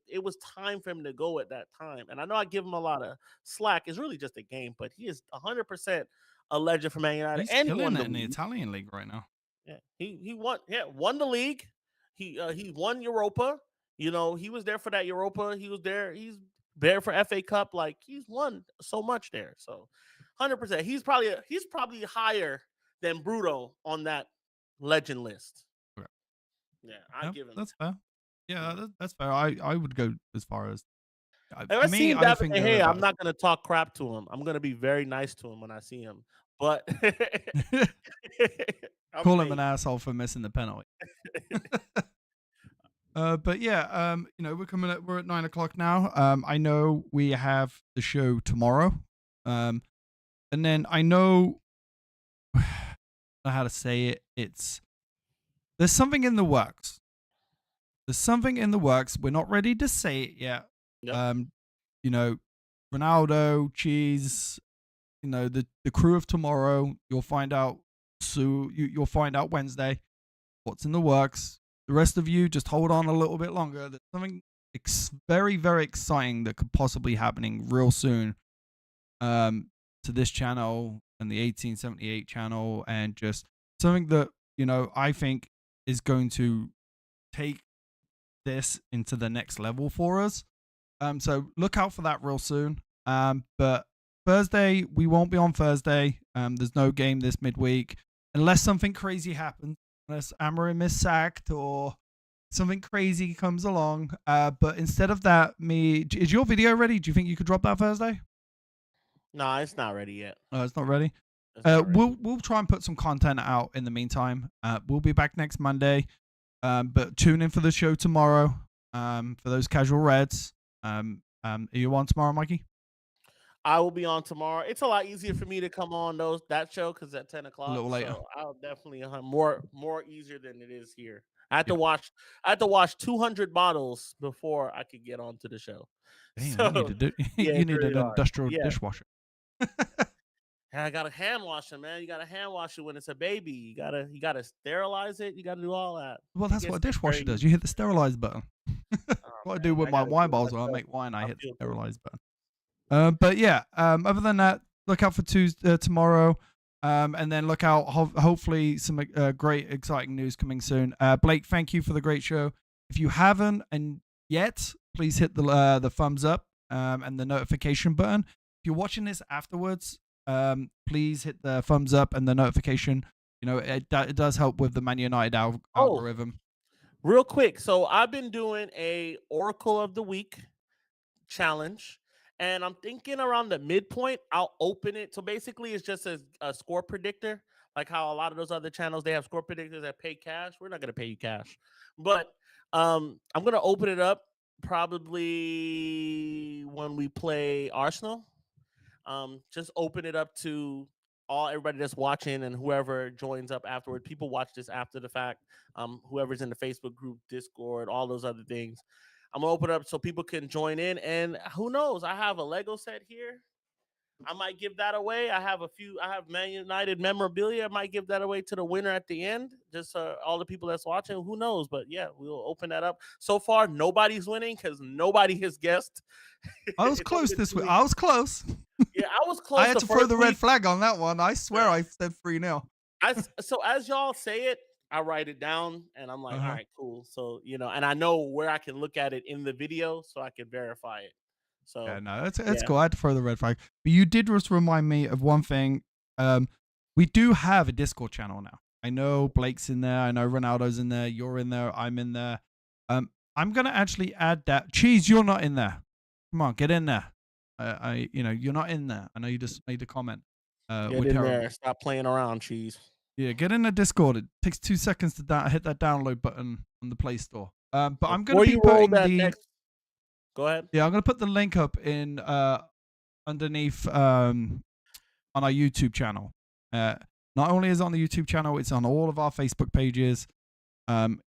it was time for him to go at that time. And I know I give him a lot of slack. It's really just a game, but he is 100% a legend for Man United. He's killing it in the Italian league right now. Yeah, he won the league. He won Europa. He was there for that Europa. He was there. He's there for FA Cup. Like he's won so much there. So 100%. He's probably higher than Bruno on that legend list. Right. Yeah, I give him. That's fair. Yeah, that's fair. I would go as far as. If I see David De Gea, I'm not going to talk crap to him. I'm going to be very nice to him when I see him. But call him an asshole for missing the penalty. But yeah, we're at 9 o'clock now. I know we have the show tomorrow. And then I know how to say it. There's something in the works. We're not ready to say it yet. Yep. Ronaldo, Cheese, the crew of tomorrow. You'll find out soon. You'll find out Wednesday what's in the works. The rest of you, just hold on a little bit longer. There's something very, very exciting that could possibly happening real soon to this channel and the 1878 channel, and just something that, I think is going to take this into the next level for us. So look out for that real soon. But Thursday, we won't be on Thursday. There's no game this midweek unless something crazy happens, unless Amorim is sacked or something crazy comes along. But instead of that, is your video ready? Do you think you could drop that Thursday? No, it's not ready yet. Oh, it's not ready. It's not ready. We'll try and put some content out in the meantime. We'll be back next Monday. But tune in for the show tomorrow. For those casual Reds. Are you on tomorrow, Mikey? I will be on tomorrow. It's a lot easier for me to come on that show because at 10 o'clock. A little later. So I'll definitely more easier than it is here. I had to wash 200 bottles before I could get onto the show. Damn, So, you need an industrial dishwasher. I got to hand wash it, man. You got to hand wash it when it's a baby. You gotta sterilize it. You got to do all that. Well, that's what a dishwasher does. You hit the sterilize button. What I do with my wine bottles when I make wine, I hit the sterilize button. But yeah, other than that, look out for tomorrow. And then look out, hopefully some great, exciting news coming soon. Blake, thank you for the great show. If you haven't and yet, please hit the thumbs up and the notification button. If you're watching this afterwards, please hit the thumbs up and the notification. It does help with the Man United algorithm. Real quick, so I've been doing a Oracle of the Week challenge. And I'm thinking around the midpoint, I'll open it. So basically, it's just a score predictor, like how a lot of those other channels, they have score predictors that pay cash. We're not going to pay you cash. But I'm going to open it up probably when we play Arsenal. Just open it up to everybody that's watching and whoever joins up afterward. People watch this after the fact. Whoever's in the Facebook group, Discord, all those other things. I'm gonna open it up so people can join in, and who knows? I have a Lego set here. I might give that away. I have Man United memorabilia. I might give that away to the winner at the end. Just all the people that's watching. Who knows? But yeah, we'll open that up. So far, nobody's winning because nobody has guessed. I was close this week. I was close. Yeah, I was close. I had to throw the red flag on that one. I swear I said 3-0. So as y'all say it, I write it down and I'm like, all right, cool. So, and I know where I can look at it in the video so I can verify it. So yeah, no, that's cool. I had to throw the red flag. But you did just remind me of one thing. We do have a Discord channel now. I know Blake's in there. I know Ronaldo's in there. You're in there. I'm in there. I'm gonna actually add that. Cheese, you're not in there. Come on, get in there. You're not in there. I know you just made a comment. Get in there. Stop playing around, Cheese. Yeah, get in the Discord. It takes 2 seconds to hit that download button on the Play Store. But I'm going to be putting Go ahead. Yeah, I'm going to put the link up in underneath on our YouTube channel. Not only is it on the YouTube channel, it's on all of our Facebook pages.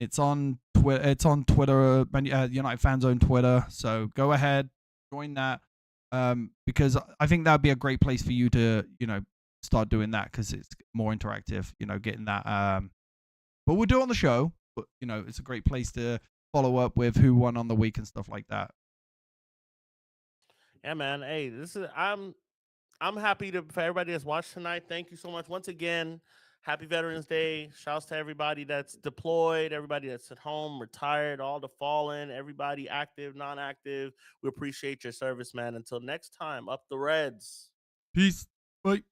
It's on Twitter. It's on Twitter, UnitedFanZone Twitter. So go ahead, join that. Because I think that'd be a great place for you to, start doing that because it's more interactive, getting that. But we'll do it on the show. But it's a great place to follow up with who won on the week and stuff like that. Yeah, man. Hey, I'm happy for everybody that's watched tonight. Thank you so much once again. Happy Veterans Day. Shouts to everybody that's deployed, everybody that's at home, retired, all the fallen, everybody active, non-active. We appreciate your service, man. Until next time, up the Reds. Peace. Bye.